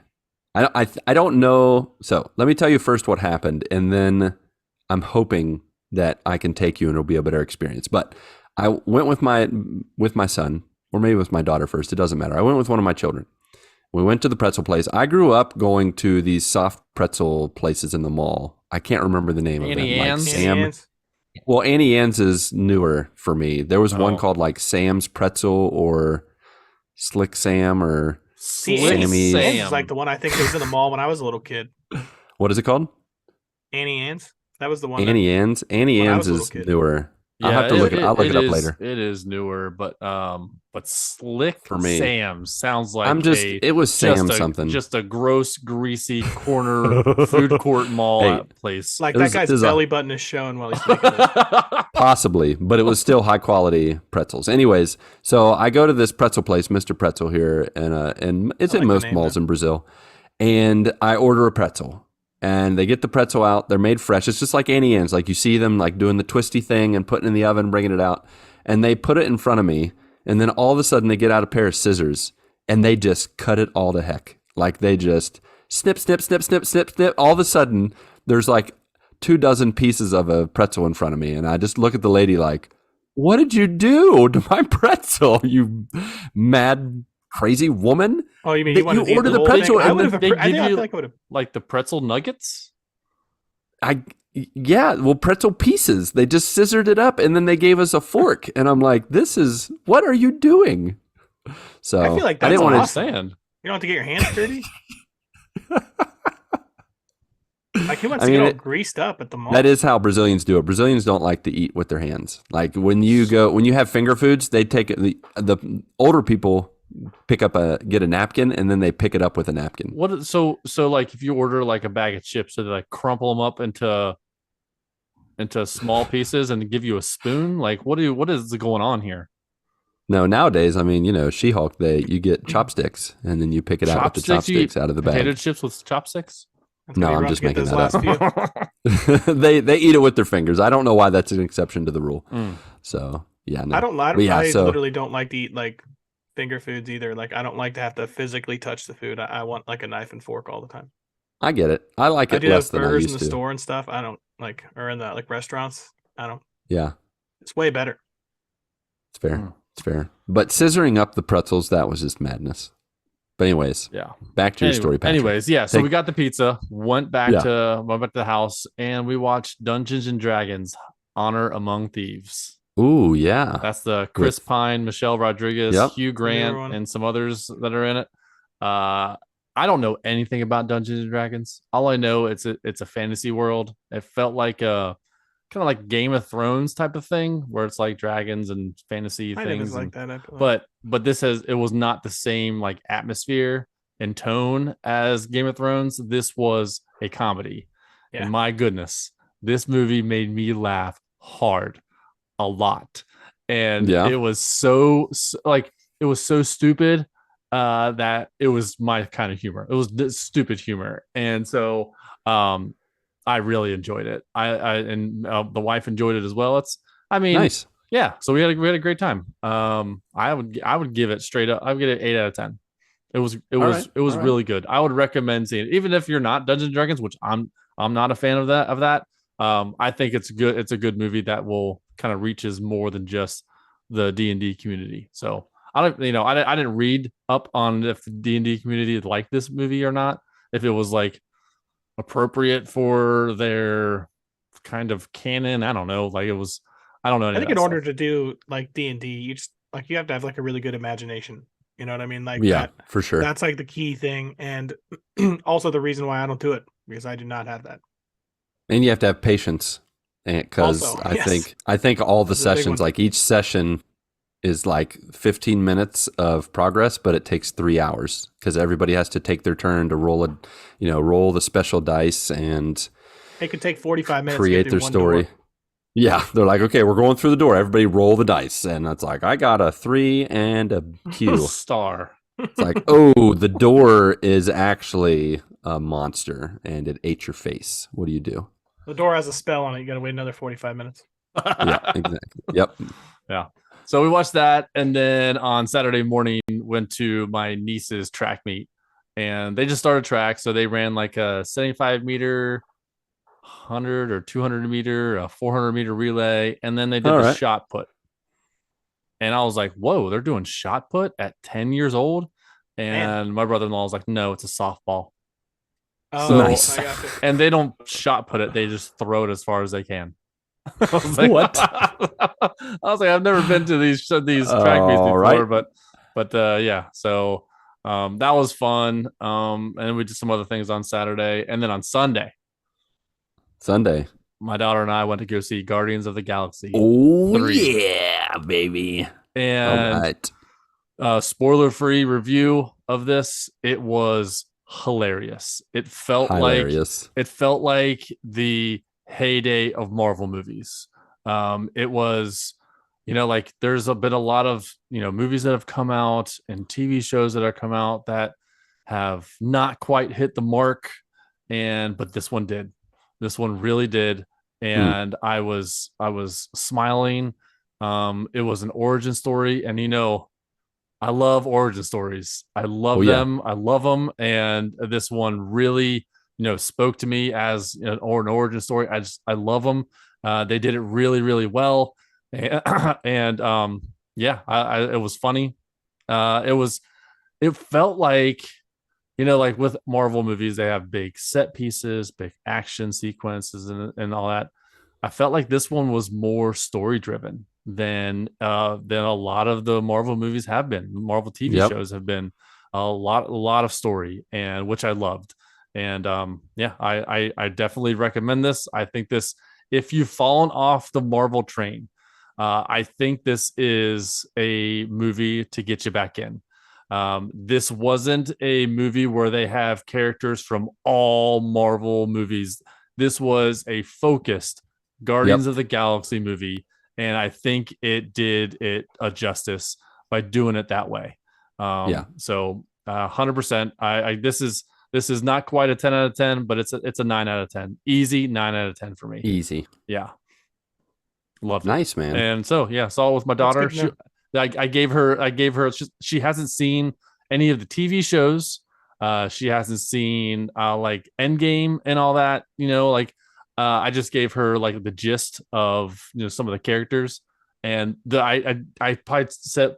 I don't know. So let me tell you first what happened, and then I'm hoping that I can take you and it'll be a better experience. But I went with my son, or maybe with my daughter first. It doesn't matter. I went with one of my children. We went to the pretzel place. I grew up going to these soft pretzel places in the mall. I can't remember the name of them.
Annie Ann's?
Well, Annie Ann's is newer for me. There was one called like Sam's Pretzel or Slick Sam or
See,
Slick
Annie's
Sam.
is like the one I think was in the mall when I was a little kid.
What is it called?
Annie Ann's. That was the one.
Annie Ann's. Annie
when I
Ann's
was a little
is
kid.
newer.
Yeah,
I'll have to look it. I'll look it up
is,
later.
It is newer, but Slick
For me.
Sam sounds like
it was Sam something.
Just a gross, greasy corner food court mall place.
Like that guy's belly button is showing while he's making this.
Possibly, but it was still high quality pretzels. Anyways, so I go to this pretzel place, Mr. Pretzel here, and it's in most malls in Brazil, and I order a pretzel. And they get the pretzel out. They're made fresh. It's just like Annie Ann's. Like you see them like doing the twisty thing and putting it in the oven, bringing it out. And they put it in front of me. And then all of a sudden they get out a pair of scissors and they just cut it all to heck. Like they just snip, snip, snip, snip, snip, snip. All of a sudden there's like 24 pieces of a pretzel in front of me. And I just look at the lady like, what did you do to my pretzel, you mad crazy woman?
Oh, you mean you
order the pretzel
I
and
they give you
like the pretzel nuggets?
Yeah, well, pretzel pieces. They just scissored it up and then they gave us a fork. And I'm like, what are you doing? So
I feel like that's
I didn't
awesome.
understand.
You don't have to get your hands dirty. Like he wants to get all greased up at the mall.
That is how Brazilians do it. Brazilians don't like to eat with their hands. Like when you have finger foods, they take it. The older people get a napkin and then they pick it up with a napkin.
So like if you order like a bag of chips, so they like crumple them up into small pieces and give you a spoon. Like what is going on here?
No, nowadays, I mean, She-Hulk, you get chopsticks and then you pick it out with the chopsticks out of the bag.
Potato chips with chopsticks?
No, I'm just making that up. they eat it with their fingers. I don't know why that's an exception to the rule. So yeah, no.
I literally don't like to eat like finger foods either. Like I don't like to have to physically touch the food. I want like a knife and fork all the time.
I get it. I like it less than I used to.
Burgers in the store and stuff. I don't like, or in the like restaurants. I don't.
Yeah,
it's way better.
It's fair. It's fair. But scissoring up the pretzels, that was just madness. But anyways,
yeah.
Back to your story, Patrick.
Anyways, yeah. So we got the pizza, went back to the house, and we watched Dungeons and Dragons: Honor Among Thieves.
Ooh, yeah.
That's the Chris Pine, Michelle Rodriguez, Hugh Grant, and some others that are in it. I don't know anything about Dungeons and Dragons. All I know it's a fantasy world. It felt like a kind of like Game of Thrones type of thing, where it's like dragons and fantasy things.
Like that,
but it was not the same like atmosphere and tone as Game of Thrones. This was a comedy. Yeah. And my goodness, this movie made me laugh hard. A lot, and it was so stupid that it was my kind of humor. It was stupid humor, and so I really enjoyed it. And the wife enjoyed it as well.
Nice.
Yeah. So we had a great time. I would give it straight up. I would give it 8 out of 10. It was really good. I would recommend seeing it, even if you're not Dungeons and Dragons, which I'm not a fan of that. I think it's good. It's a good movie that will kind of reaches more than just the D&D community. So I didn't read up on if the D&D community liked this movie or not, if it was like appropriate for their kind of canon. I don't know. Like it was, I don't know.
I think in order to do like D&D, you just like, you have to have like a really good imagination. You know what I mean? Like
for sure.
That's like the key thing. And also the reason why I don't do it, because I do not have that.
And you have to have patience, because I think all the sessions, like each session is like 15 minutes of progress, but it takes 3 hours because everybody has to take their turn to roll the special dice, and
it could take 45 minutes
create their story. Door. Yeah, they're like, okay, we're going through the door. Everybody roll the dice, and it's like, I got a 3 and a Q
star.
It's like, oh, the door is actually a monster, and it ate your face. What do you do?
The door has a spell on it. You got to wait another 45 minutes.
Yeah, exactly. Yep.
Yeah. So we watched that, and then on Saturday morning went to my niece's track meet, and they just started track. So they ran like a 75 meter, 100 or 200 meter, a 400 meter relay, and then they did the shot put. And I was like, whoa, they're doing shot put at 10 years old? And my brother-in-law was like, no, it's a softball.
Oh,
so,
nice.
And they don't shot put it; they just throw it as far as they can. I was like,
what?
I was like, I've never been to these track meets before, but yeah. So That was fun. And we did some other things on Saturday, and then on Sunday, my daughter and I went to go see Guardians of the Galaxy.
Oh
3.
yeah, baby.
And
All right.
Spoiler-free review of this. It was hilarious.
Hilarious.
It felt like the heyday of Marvel movies. It was, like there's been a lot of movies that have come out and TV shows that have come out that have not quite hit the mark, but this one did. This one really did, and I was smiling. It was an origin story, and I love origin stories. I love them. I love them. And this one really, spoke to me as an origin story. I love them. They did it really, really well. And it was funny. It felt like, like with Marvel movies, they have big set pieces, big action sequences and all that. I felt like this one was more story driven than a lot of the Marvel movies have been. Marvel TV shows have been a lot of story, and which I loved. And I definitely recommend this. I think this, if you've fallen off the Marvel train, I think this is a movie to get you back in. This wasn't a movie where they have characters from all Marvel movies. This was a focused Guardians of the Galaxy movie, and I think it did it a justice by doing it that way. So 100%. This is not quite a 10 out of 10, but it's a 9 out of 10. Easy 9 out of 10 for me.
Easy.
Yeah. Loved it.
Nice, man.
And so saw it with my daughter. I gave her. She hasn't seen any of the TV shows. She hasn't seen like Endgame and all that. I just gave her like the gist of some of the characters, and I probably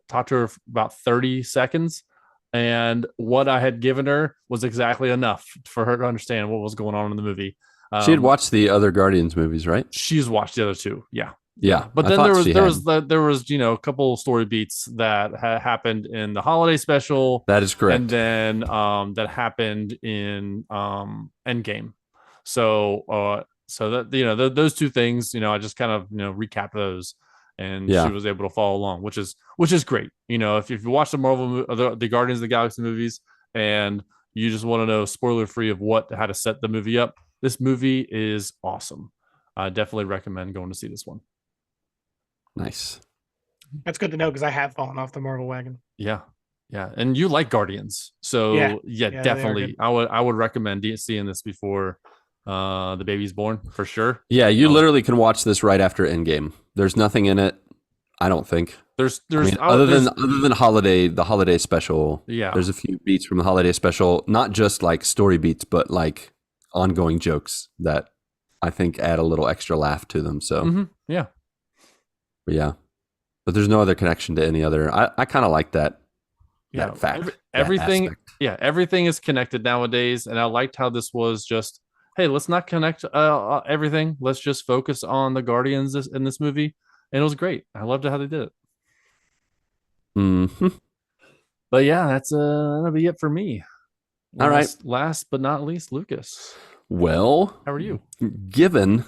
talked to her for about 30 seconds, and what I had given her was exactly enough for her to understand what was going on in the movie.
She had watched the other Guardians movies, right?
She's watched the other two.
Yeah,
but then there was a couple story beats that happened in the holiday special.
That is correct.
And then that happened in Endgame. So that those two things, I just kind of recap those, and she was able to follow along, which is great. If you watch the Marvel the Guardians of the Galaxy movies and you just want to know spoiler free of how to set the movie up, this movie is awesome. I definitely recommend going to see this one.
Nice.
That's good to know, because I have fallen off the Marvel wagon.
Yeah, and you like Guardians, so definitely. I would recommend seeing this before the baby's born, for sure.
Yeah, you literally can watch this right after Endgame. There's nothing in it, I don't think. Other than the holiday special. Yeah, there's a few beats from the holiday special, not just like story beats, but like ongoing jokes that I think add a little extra laugh to them. So but there's no other connection to any other. I kind of like that. That fact.
Everything is connected nowadays, and I liked how this was just, hey, let's not connect everything. Let's just focus on the Guardians in this movie, and it was great. I loved how they did it.
Mm-hmm.
But yeah, that'll be it for me.
All right.
Last but not least, Lucas.
Well,
how are you?
Given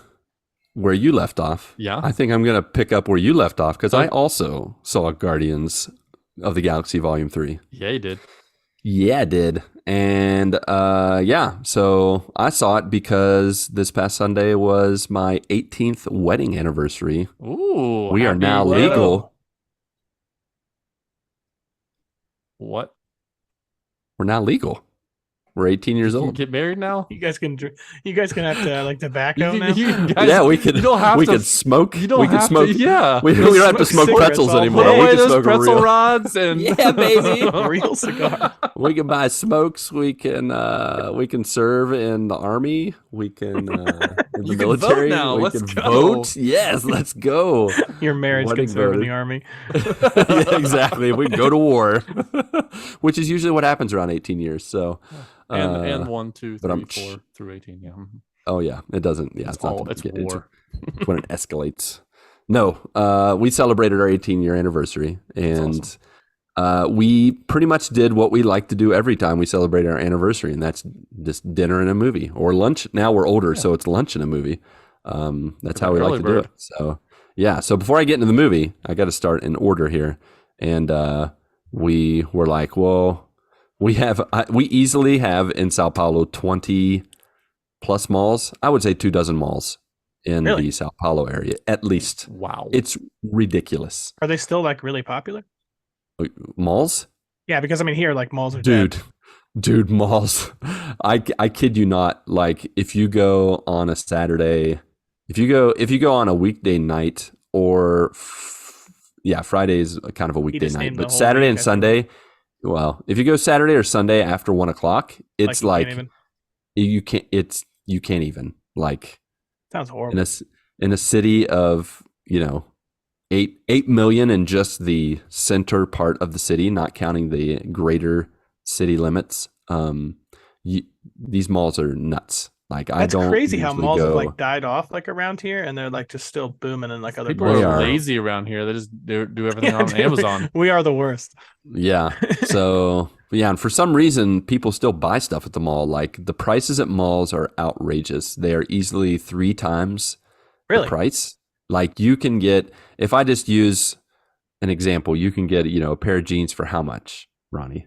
where you left off, I think I'm going to pick up where you left off, because I also saw Guardians of the Galaxy Volume 3.
Yeah, you did.
Yeah, I did. And so I saw it because this past Sunday was my 18th wedding anniversary.
Ooh,
we are now legal.
What?
We're now legal. We're 18 years old.
Get married now?
You guys can have to like tobacco now.
We could. We could smoke.
You don't
we could
have
smoke.
To, yeah.
We don't have to smoke pretzels anymore.
We can smoke pretzel rods and
baby,
real cigar.
We can buy smokes. We can serve in the army. We can in the military.
Can vote now.
We
let's
can
go.
vote. Yes, let's go.
Your marriage can serve in the army.
Yeah, exactly. We can go to war, which is usually what happens around 18 years. So.
And 1, 2, 3, 4 through 18. Yeah.
Oh yeah, it doesn't. Yeah, it's
war. It's
when it escalates. No, we celebrated our 18-year anniversary, and We pretty much did what we like to do every time we celebrate our anniversary, and that's just dinner and a movie or lunch. Now we're older, so it's lunch and a movie. That's how we like to do it. So yeah. So before I get into the movie, I got to start in order here, and we were like, well, we easily have in Sao Paulo 20 plus malls. I would say 24 malls in the Sao Paulo area at least.
Wow,
it's ridiculous.
Are they still like really popular?
Malls?
Yeah, because I mean here like malls are dead.
Dude, malls. I kid you not. Like if you go on a Saturday, if you go on a weekday night, or Friday is kind of a weekday night, but Saturday and Sunday. Well, if you go Saturday or Sunday after 1:00, it's you can't even like.
Sounds horrible.
In a city of 8 million in just the center part of the city, not counting the greater city limits. These malls are nuts. Like
that's crazy how malls have like died off like around here, and they're like just still booming in like other.
People are lazy around here. They just do everything on Amazon.
We are the worst.
Yeah. So and for some reason, people still buy stuff at the mall. Like the prices at malls are outrageous. They are easily 3 times the price. Like you can get, if I just use an example, you can get a pair of jeans for how much, Ronnie?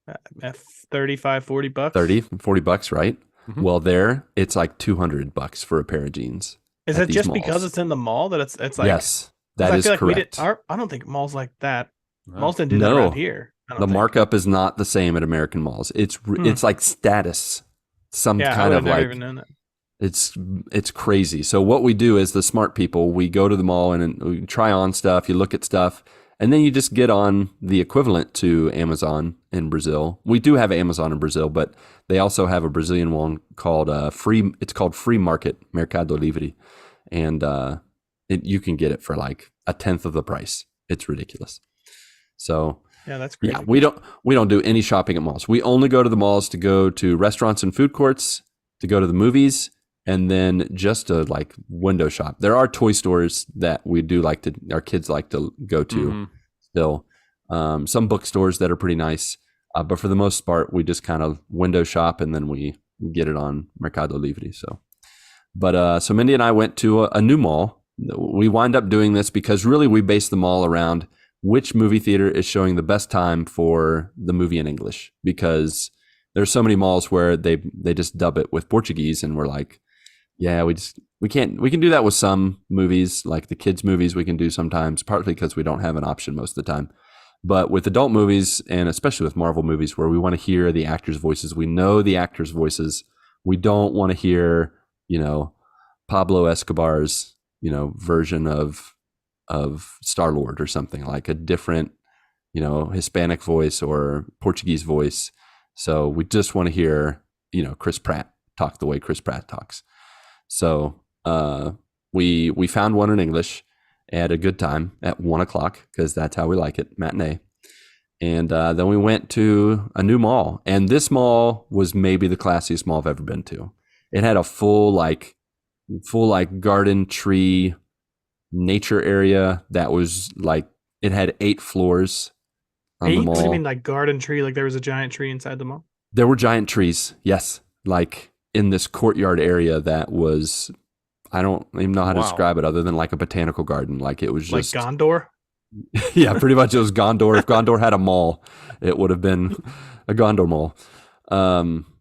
$35, $40.
$30-$40, right? Mm-hmm. Well, there it's like $200 for a pair of jeans.
Is that just malls. Because it's in the mall that it's like?
Yes, that is correct.
I don't think malls like that. No. Malls didn't do that around here.
The markup is not the same at American malls. It's like status, kind of like. Even known that. It's crazy. So what we do is the smart people, we go to the mall and we try on stuff. You look at stuff, and then you just get on the equivalent to Amazon in Brazil. We do have Amazon in Brazil, but they also have a Brazilian one called Free. It's called Free Market, Mercado Livre, and you can get it for like 1/10 of the price. It's ridiculous. So
yeah, that's crazy.
Yeah, we don't do any shopping at malls. We only go to the malls to go to restaurants and food courts, to go to the movies, and then just to like window shop. There are toy stores that we do our kids like to go to still. Some bookstores that are pretty nice. But for the most part, we just kind of window shop and then we get it on Mercado Livre. So Mindy and I went to a new mall. We wind up doing this because really we base the mall around which movie theater is showing the best time for the movie in English, because there's so many malls where they just dub it with Portuguese, and we're like, yeah, we can do that with some movies, like the kids movies we can do sometimes, partly because we don't have an option most of the time. But with adult movies, and especially with Marvel movies, where we want to hear the actors' voices, we know the actors' voices. We don't want to hear, Pablo Escobar's, version of Star-Lord or something, like a different, Hispanic voice or Portuguese voice. So we just want to hear, Chris Pratt talk the way Chris Pratt talks. So we found one in English, had a good time at 1:00 because that's how we like it, matinee. And then we went to a new mall, and this mall was maybe the classiest mall I've ever been to. It had a full garden tree nature area that was like, it had 8 floors on the mall.
What do you mean, like garden tree? Like there was a giant tree inside the mall?
There were giant trees, yes. Like in this courtyard area that was, I don't even know how to describe it other than like a botanical garden. Like it was just
like Gondor.
Yeah, pretty much it was Gondor. If Gondor had a mall, it would have been a Gondor mall.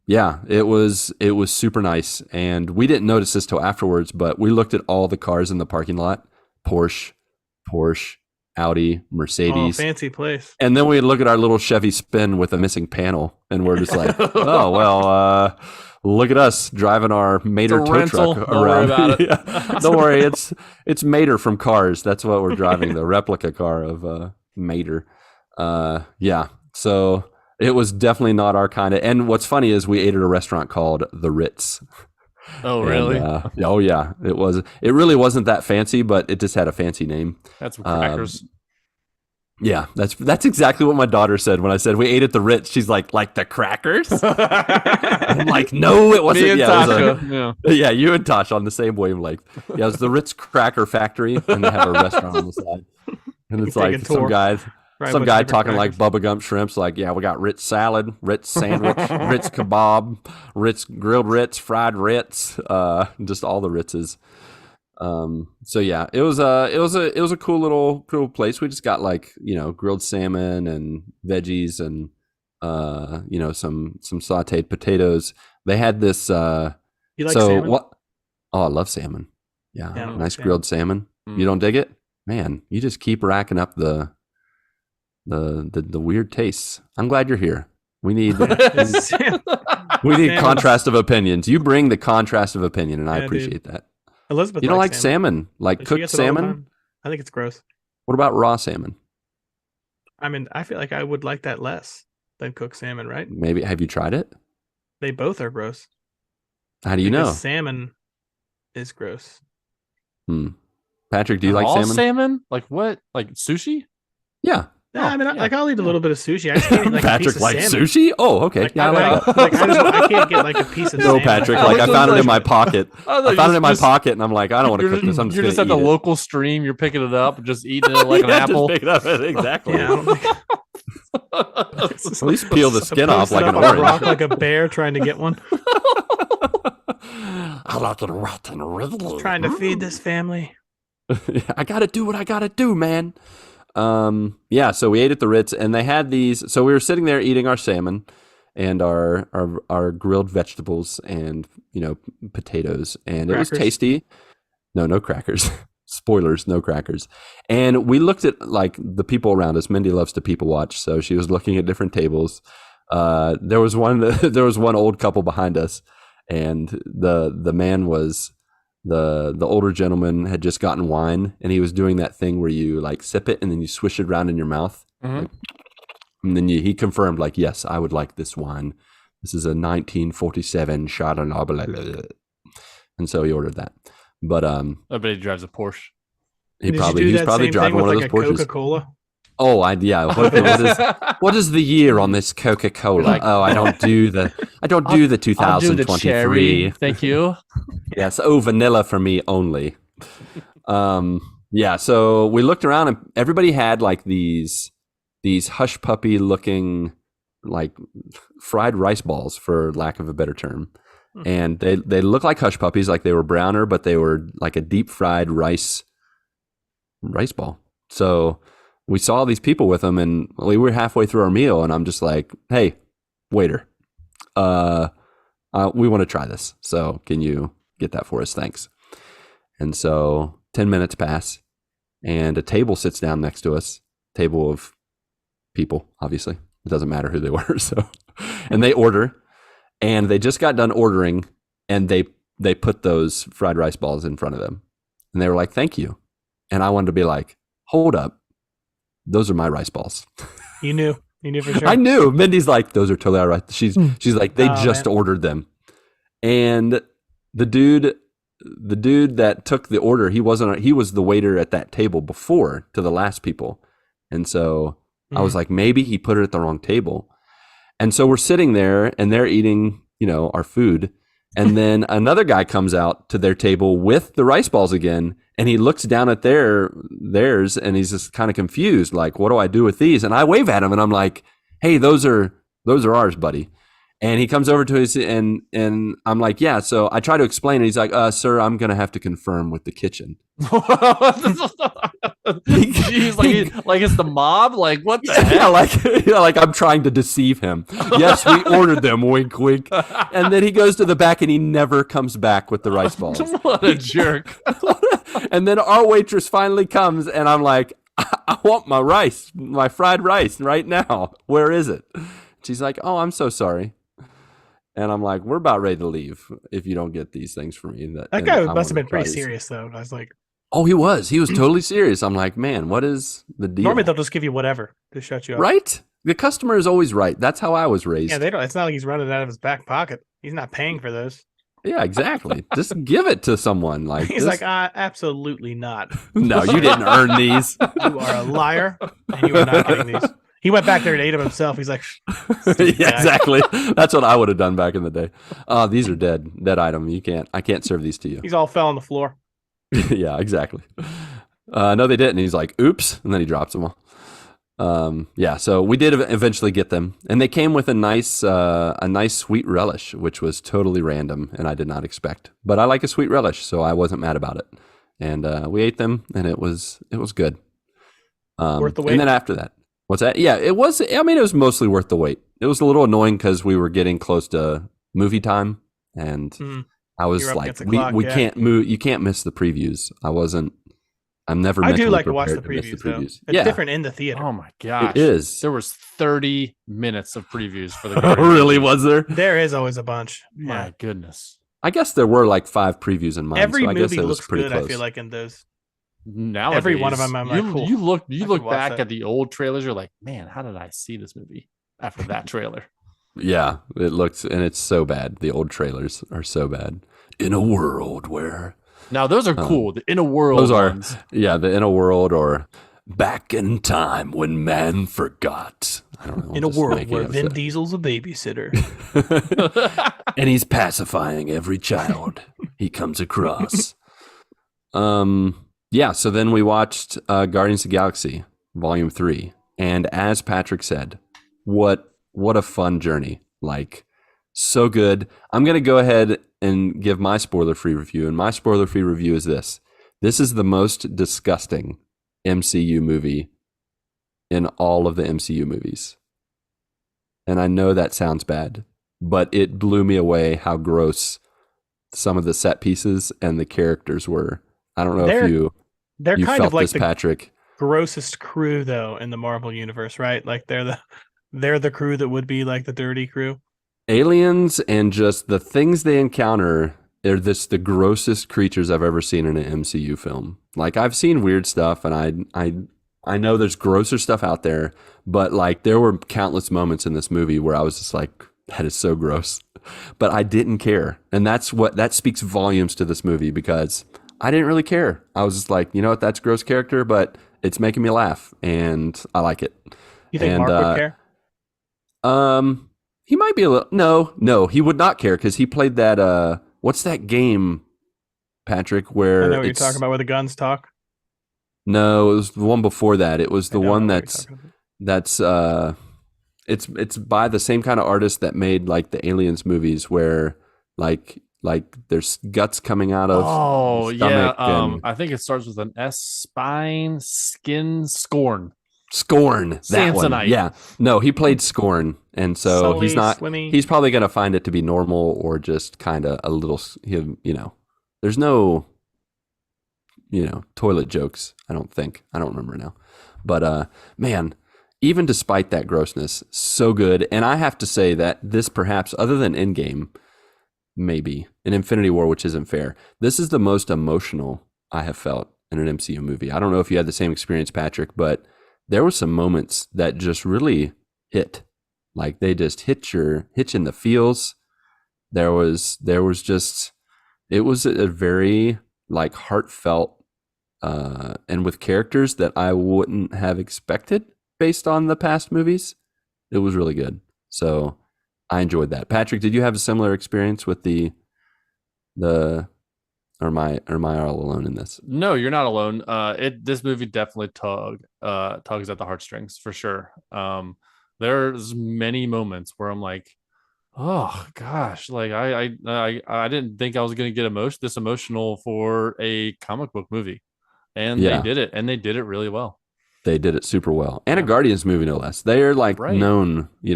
Yeah, it was super nice, and we didn't notice this till afterwards. But we looked at all the cars in the parking lot: Porsche, Audi, Mercedes.
Oh, fancy place.
And then we look at our little Chevy Spin with a missing panel, and we're just like, oh well. Look at us driving our Mater tow truck around.
Don't worry about it.
Yeah. Don't worry, it's Mater from Cars. That's what we're driving, the replica car of Mater. Yeah, so it was definitely not our kind of. And what's funny is we ate at a restaurant called the Ritz.
Oh, really?
Oh, yeah. It really wasn't that fancy, but it just had a fancy name.
That's crackers.
Yeah, that's exactly what my daughter said when I said we ate at the Ritz. She's like the crackers? I'm like, no, it wasn't.
Me and Tasha.
Yeah, you and Tasha on the same wavelength. Yeah, it was the Ritz Cracker Factory, and they have a restaurant on the side. And it's like some guy
Right,
Some
bunch of
guy
different
talking like
crackers.
Bubba Gump shrimps, like, yeah, we got Ritz salad, Ritz sandwich, Ritz kebab, Ritz grilled Ritz, fried Ritz, just all the Ritzes. So yeah, it was a cool place. We just got like, grilled salmon and veggies and some sauteed potatoes. They had this
You like
so
salmon?
what oh, I love salmon. Yeah,
Yeah, I don't like
nice
salmon.
grilled salmon. You don't dig it? Man, you just keep racking up the weird tastes. I'm glad you're here. We need
Salmon's-
contrast of opinions. You bring the contrast of opinion, and I
Yeah, dude.
appreciate that.
Elizabeth
You don't like
likes
salmon, like
She
cooked
gets it all the
salmon?
time. I think it's gross.
What about raw salmon?
I mean, I feel like I would like that less than cooked salmon, right?
Maybe have you tried it?
They both are gross.
How do you
Because
know?
salmon is gross.
Patrick, do you like
all
salmon?
salmon? Like what? Like sushi?
Yeah.
Yeah, I mean,
yeah,
like I'll eat a
yeah.
little bit of sushi. I just can't eat like a piece
Patrick
of
likes
salmon.
sushi? Oh, okay.
Like,
Yeah, I like that.
I can't get like a piece of
No,
salmon.
Patrick,
I
like I
was
found it in
like-
my pocket.
I
I found it in my pocket, and I'm like, I don't want to cook this. I'm
You're
just
just at
going
the
to eat
local stream. You're picking it up and just eating it like an
Yeah, just
apple.
pick it up. Exactly.
Yeah, I don't think-
At least peel the skin off
Post it
like
up
an
on a
orange.
rock like a bear trying to get one.
I like it rotten riddle.
Trying to feed this family.
I gotta do what I gotta do, man. Yeah, so we ate at the Ritz, and they had these. So we were sitting there eating our salmon and our grilled vegetables and potatoes, and it was
Crackers?
tasty. No crackers. Spoilers, no crackers. And we looked at like the people around us. Mindy loves to people watch, so she was looking at different tables. There was one old couple behind us, and the man was the older gentleman had just gotten wine, and he was doing that thing where you like sip it and then you swish it around in your mouth.
Mhm.
And then he confirmed, like, yes, I would like this wine. This is a 1947 Chardonnay. And so he ordered that. But
I bet he drives a Porsche.
he's probably driving one of those Porsches.
Coca-Cola.
Oh, yeah. What is the year on this Coca-Cola?
Like-
I don't do the
I'll do the
2023.
cherry. Thank you.
Yes, vanilla for me only. Yeah, so we looked around and everybody had like these hush puppy looking like fried rice balls, for lack of a better term. And they look like hush puppies, like they were browner, but they were like a deep fried rice ball. So we saw these people with them, and we were halfway through our meal, and I'm just like, "Hey, waiter, we want to try this. So can you get that for us? Thanks." And so 10 minutes pass, and a table sits down next to us. Table of people, obviously. It doesn't matter who they were. So, and they order, and they just got done ordering, and they put those fried rice balls in front of them, and they were like, "Thank you." And I wanted to be like, "Hold up, those are my rice balls."
You knew for sure.
I knew. Mindy's like, "Those are totally all right." She's like, "They
Oh,
just
man.
ordered them," and the dude that took the order, he was the waiter at that table before to the last people, and so I was like, maybe he put it at the wrong table. And so we're sitting there, and they're eating, our food. And then another guy comes out to their table with the rice balls again, and he looks down at theirs, and he's just kind of confused, like, what do I do with these? And I wave at him, and I'm like, hey, those are ours, buddy. And he comes over to his, and I'm like, yeah. So I try to explain, and he's like, sir, I'm going to have to confirm with the kitchen.
Jeez, like it's the mob. Like what the heck?
Yeah, like I'm trying to deceive him. Yes, we ordered them. Wink, wink. And then he goes to the back, and he never comes back with the rice balls.
What a jerk!
And then our waitress finally comes, and I'm like, I want my fried rice right now. Where is it? She's like, oh, I'm so sorry. And I'm like, we're about ready to leave if you don't get these things for me.
That guy must have been pretty serious, though. I was like,
oh, he was totally serious. I'm like, man, what is the deal?
normally they'll just give you whatever to shut you up.
Right? The customer is always right. That's how I was raised.
Yeah, they don't. It's not like he's running out of his back pocket. He's not paying for those.
Yeah, exactly. Just give it to someone. Like
He's like, absolutely not.
no, you didn't earn these.
You are a liar, and you are not getting these. He went back there and ate them himself. He's like,
Yeah, exactly. That's what I would have done back in the day. These are dead item. I can't serve these to you.
He's all fell on the floor.
Yeah, exactly. No, they didn't. He's like, oops, and then he drops them all. Yeah, so we did eventually get them, and they came with a nice sweet relish, which was totally random and I did not expect. But I like a sweet relish, so I wasn't mad about it. And we ate them, and it was good.
Worth the wait.
And then after that, what's that? Yeah, it was. I mean, it was mostly worth the wait. It was a little annoying because we were getting close to movie time, and I was like, we can't move. You can't miss the previews. I'm never.
I do like to watch the previews. Though. It's different in the theater.
Oh my gosh,
it is.
There was 30 minutes of previews for the.
Really, was there?
There is always a bunch.
My goodness.
I guess there were like 5 previews in mine.
Every
so I
movie
guess it
looks
was pretty
good.
close.
I feel like in those.
Nowadays,
every one of them, I'm like, cool.
You look back at the old trailers. You're like, man, how did I see this movie after that trailer?
Yeah, it looks, and it's so bad. The old trailers are so bad. In a world where.
Now those are cool. The In a World.
Those are,
ones.
Yeah, the In a World or Back in Time When Man Forgot. I don't know.
In a world where Vin Diesel's a babysitter,
and he's pacifying every child he comes across. Yeah. So then we watched Guardians of the Galaxy Volume 3, and as Patrick said, what a fun journey! Like, so good. I'm gonna go ahead and give my spoiler-free review, and my spoiler-free review is this. This is the most disgusting MCU movie in all of the MCU movies. And I know that sounds bad, but it blew me away how gross some of the set pieces and the characters were. I don't know if you kind felt
of like
this,
the
Patrick.
Grossest crew though in the Marvel universe, right? Like they're the crew that would be like the dirty crew.
Aliens and just the things they encounter are the grossest creatures I've ever seen in an MCU film. Like, I've seen weird stuff, and I know there's grosser stuff out there, but like there were countless moments in this movie where I was just like, that is so gross. But I didn't care. And that speaks volumes to this movie because I didn't really care. I was just like, you know what, that's gross character, but it's making me laugh and I like it.
You think Marc would care?
He might be a little. No, he would not care because he played that. What's that game, Patrick? Where
I know what you're talking about, where the guns talk.
No, it was the one before that. It was the one that's it's by the same kind of artist that made like the Aliens movies, where like there's guts coming out of.
Oh yeah, I think it starts with an S. Spine, Skin, Scorn.
Scorn, that
Samsonite.
One. Yeah. No, he played Scorn, and so
Sully,
he's not.
Swimmy.
He's probably going to find it to be normal or just kind of a little. There's no, toilet jokes. I don't think. I don't remember now, but man, even despite that grossness, so good. And I have to say that this, perhaps, other than Endgame, maybe in Infinity War, which isn't fair, this is the most emotional I have felt in an MCU movie. I don't know if you had the same experience, Patrick, but there were some moments that just really hit. Like, they just hit you in the feels. There was just, it was a very like heartfelt and with characters that I wouldn't have expected based on the past movies. It was really good. So I enjoyed that. Patrick, did you have a similar experience with the or am I all alone in this?
No, you're not alone. This movie definitely tugs at the heartstrings for sure. There's many moments where I'm like, oh gosh, like I didn't think I was gonna get this emotional for a comic book movie, and they did it, and they did it really well.
They did it super well, and a Guardians movie no less. They are like known, the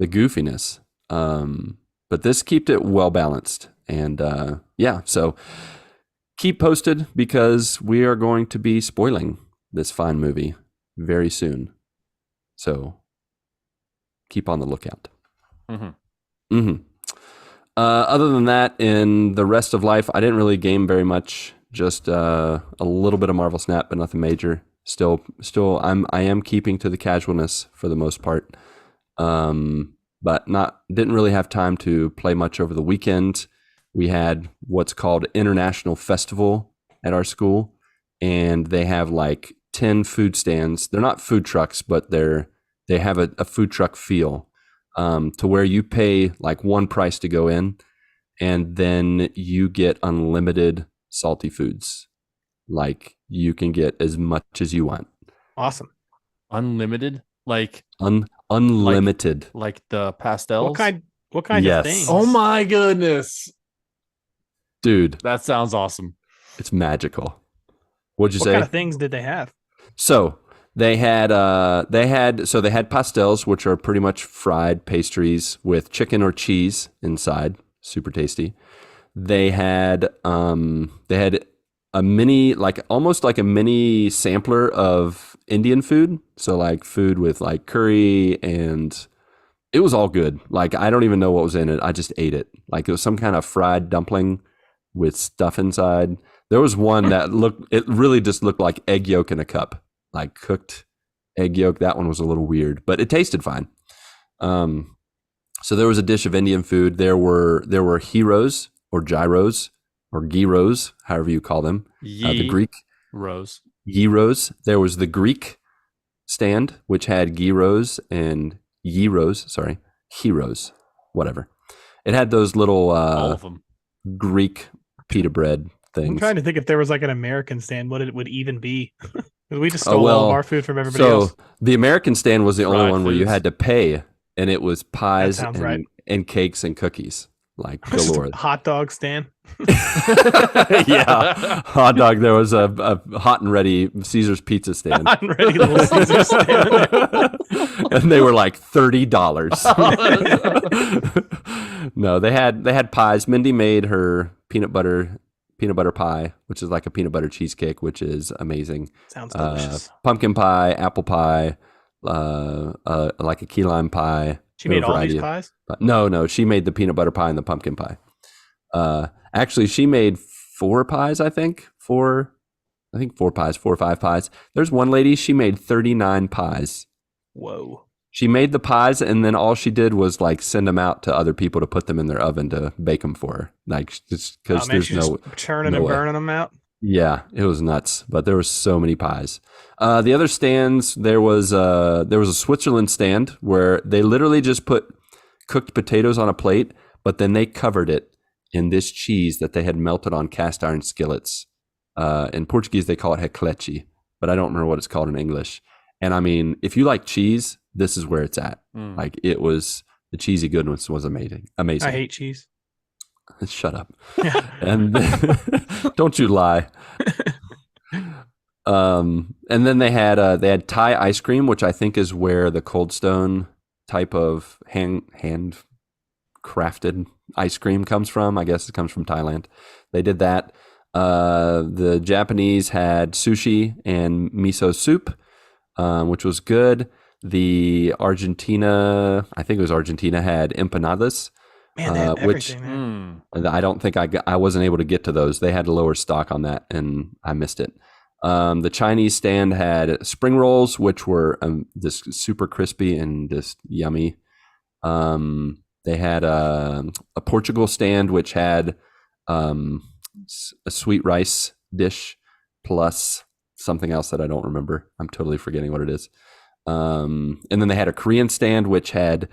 goofiness. But this kept it well balanced. And so keep posted because we are going to be spoiling this fine movie very soon. So keep on the lookout. Other than that, in the rest of life, I didn't really game very much. Just a little bit of Marvel Snap, but nothing major. Still, I am keeping to the casualness for the most part. But didn't really have time to play much over the weekend. We had what's called International Festival at our school, and they have like 10 food stands. They're not food trucks, but they have a food truck feel, to where you pay like one price to go in, and then you get unlimited salty foods. Like, you can get as much as you want.
Awesome.
Unlimited, like
Unlimited.
like the pastels.
What kind
Yes.
of things?
Oh my goodness,
Dude,
that sounds awesome.
it's magical. What'd you
What
say?
kind of things did they have?
So they had pastels, which are pretty much fried pastries with chicken or cheese inside. Super tasty. They had a mini, like almost like a mini sampler of Indian food. So like food with like curry, and it was all good. Like I don't even know what was in it. I just ate it. Like it was some kind of fried dumpling with stuff inside. There was one that it really just looked like egg yolk in a cup, like cooked egg yolk. That one was a little weird, but it tasted fine. So there was a dish of Indian food. There were heroes or gyros or gyros, however you call them. The Greek
rose.
gyros. There was the Greek stand, which had gyros and heroes, whatever. It had those little
All of them.
Greek pita bread things.
I'm trying to think if there was like an American stand, what it would even be. We just stole all of our food from everybody else.
The American stand was the only
Fried
one where you
foods.
had to pay, and it was pies
That sounds
and,
right.
and cakes and cookies, like
Just
galore.
a hot dog stand.
Yeah, hot dog. There was a hot and ready Caesar's pizza stand,
Hot and ready little Caesar stand.
and they were like $30. No, they had pies. Mindy made her peanut butter pie, which is like a peanut butter cheesecake, which is amazing.
Sounds delicious.
Pumpkin pie, apple pie, like a key lime pie.
She made all these pies?
No, she made the peanut butter pie and the pumpkin pie. Actually, she made 4 pies, I think. 4 pies, 4 or 5 pies. There's one lady, she made 39 pies.
Whoa.
She made the pies, and then all she did was like send them out to other people to put them in their oven to bake them for her. Like just because there's no
churning
no
and
way.
burning them out.
Yeah, it was nuts. But there were so many pies. The other stands, there was a Switzerland stand where they literally just put cooked potatoes on a plate, but then they covered it in this cheese that they had melted on cast iron skillets. In Portuguese, they call it raclette, but I don't remember what it's called in English. And I mean, if you like cheese, this is where it's at. Like it was, the cheesy goodness was amazing.
I hate cheese.
Shut up. And don't you lie. And then they had Thai ice cream, which I think is where the Cold Stone type of hand crafted ice cream comes from. I guess it comes from Thailand. They did that. The Japanese had sushi and miso soup, which was good. The Argentina, I think it was Argentina, had empanadas.
Man, they had everything there.
I don't think I wasn't able to get to those. They had lower stock on that, and I missed it. The Chinese stand had spring rolls, which were just super crispy and just yummy. They had a Portugal stand, which had a sweet rice dish plus something else that I don't remember. I'm totally forgetting what it is. And then they had a Korean stand, which had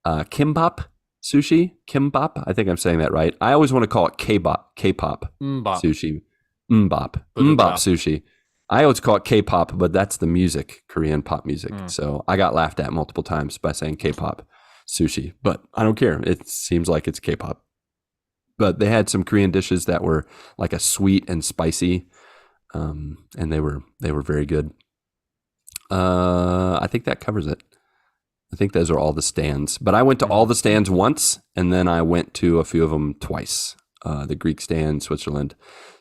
kimbap sushi. Kimbap, I think I'm saying that right. I always want to call it K-pop sushi. Mbap sushi. I always call it K-pop, but that's the music, Korean pop music. So I got laughed at multiple times by saying K-pop sushi, but I don't care. It seems like it's K-pop. But they had some Korean dishes that were like a sweet and spicy, and they were very good. I think that covers it. I think those are all the stands. But I went to all the stands once, and then I went to a few of them twice. The Greek stand, Switzerland.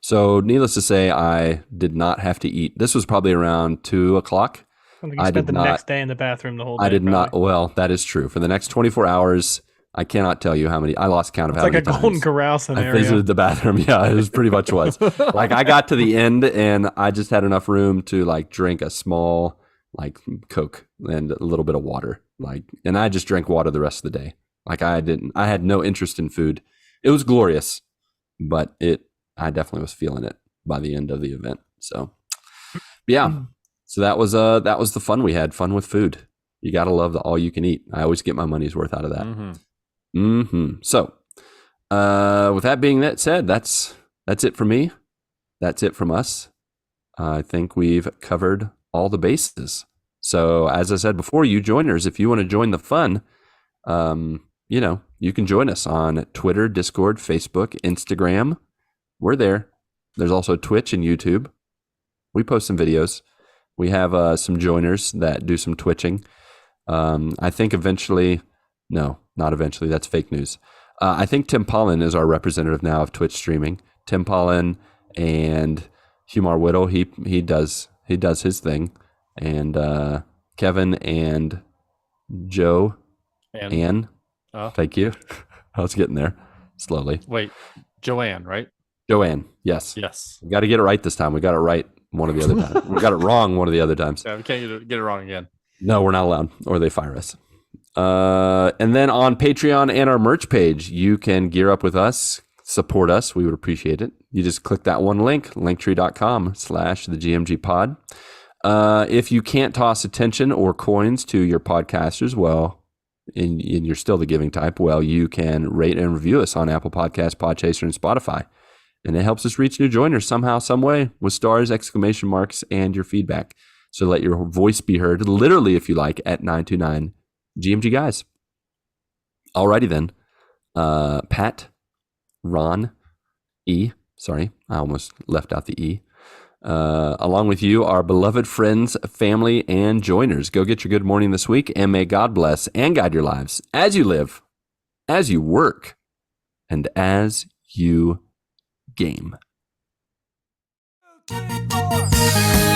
So needless to say, I did not have to eat. This was probably around 2 o'clock.
I think you spent the next day in the bathroom the whole day.
I did
probably.
not. Well, that is true. For the next 24 hours, I cannot tell you how many. I lost count of how many times.
It's like a Golden Corral
I
scenario.
visited the bathroom. Yeah, it was pretty much was. Like I got to the end and I just had enough room to like drink a small like Coke and a little bit of water. Like, and I just drank water the rest of the day. Like I had no interest in food. It was glorious, but I definitely was feeling it by the end of the event. So yeah. So that was the fun we had. Fun with food. You got to love the all you can eat. I always get my money's worth out of that. So, with that being said, that's it for me. That's it from us. I think we've covered all the bases. So as I said before, you joiners, if you want to join the fun, you can join us on Twitter, Discord, Facebook, Instagram. We're there. There's also Twitch and YouTube. We post some videos. We have some joiners that do some twitching. I think eventually, no, not eventually. That's fake news. I think Tim Pollen is our representative now of Twitch streaming. Tim Pollen and Humar Whittle, he does his thing, and Kevin and Joe and thank you. I was getting there slowly.
Wait, Joanne, right?
Joanne, yes.
Yes.
We got to get it right this time. We got it right one of the other times. We got it wrong one of the other times.
Yeah, we can't get it wrong again.
No, we're not allowed, or they fire us. And then on Patreon and our merch page, you can gear up with us, support us. We would appreciate it. You just click that one link, linktree.com/thegmgpod. If you can't toss attention or coins to your podcasters, well, and you're still the giving type, well, you can rate and review us on Apple Podcasts, Podchaser, and Spotify. And it helps us reach new joiners somehow, some way, with stars, exclamation marks, and your feedback. So let your voice be heard, literally, if you like, at 929 GMG Guys. Alrighty then. Pat, Ron, E. Sorry, I almost left out the E. Along with you, our beloved friends, family, and joiners. Go get your good morning this week, and may God bless and guide your lives as you live, as you work, and as you game. 2, 3, 4.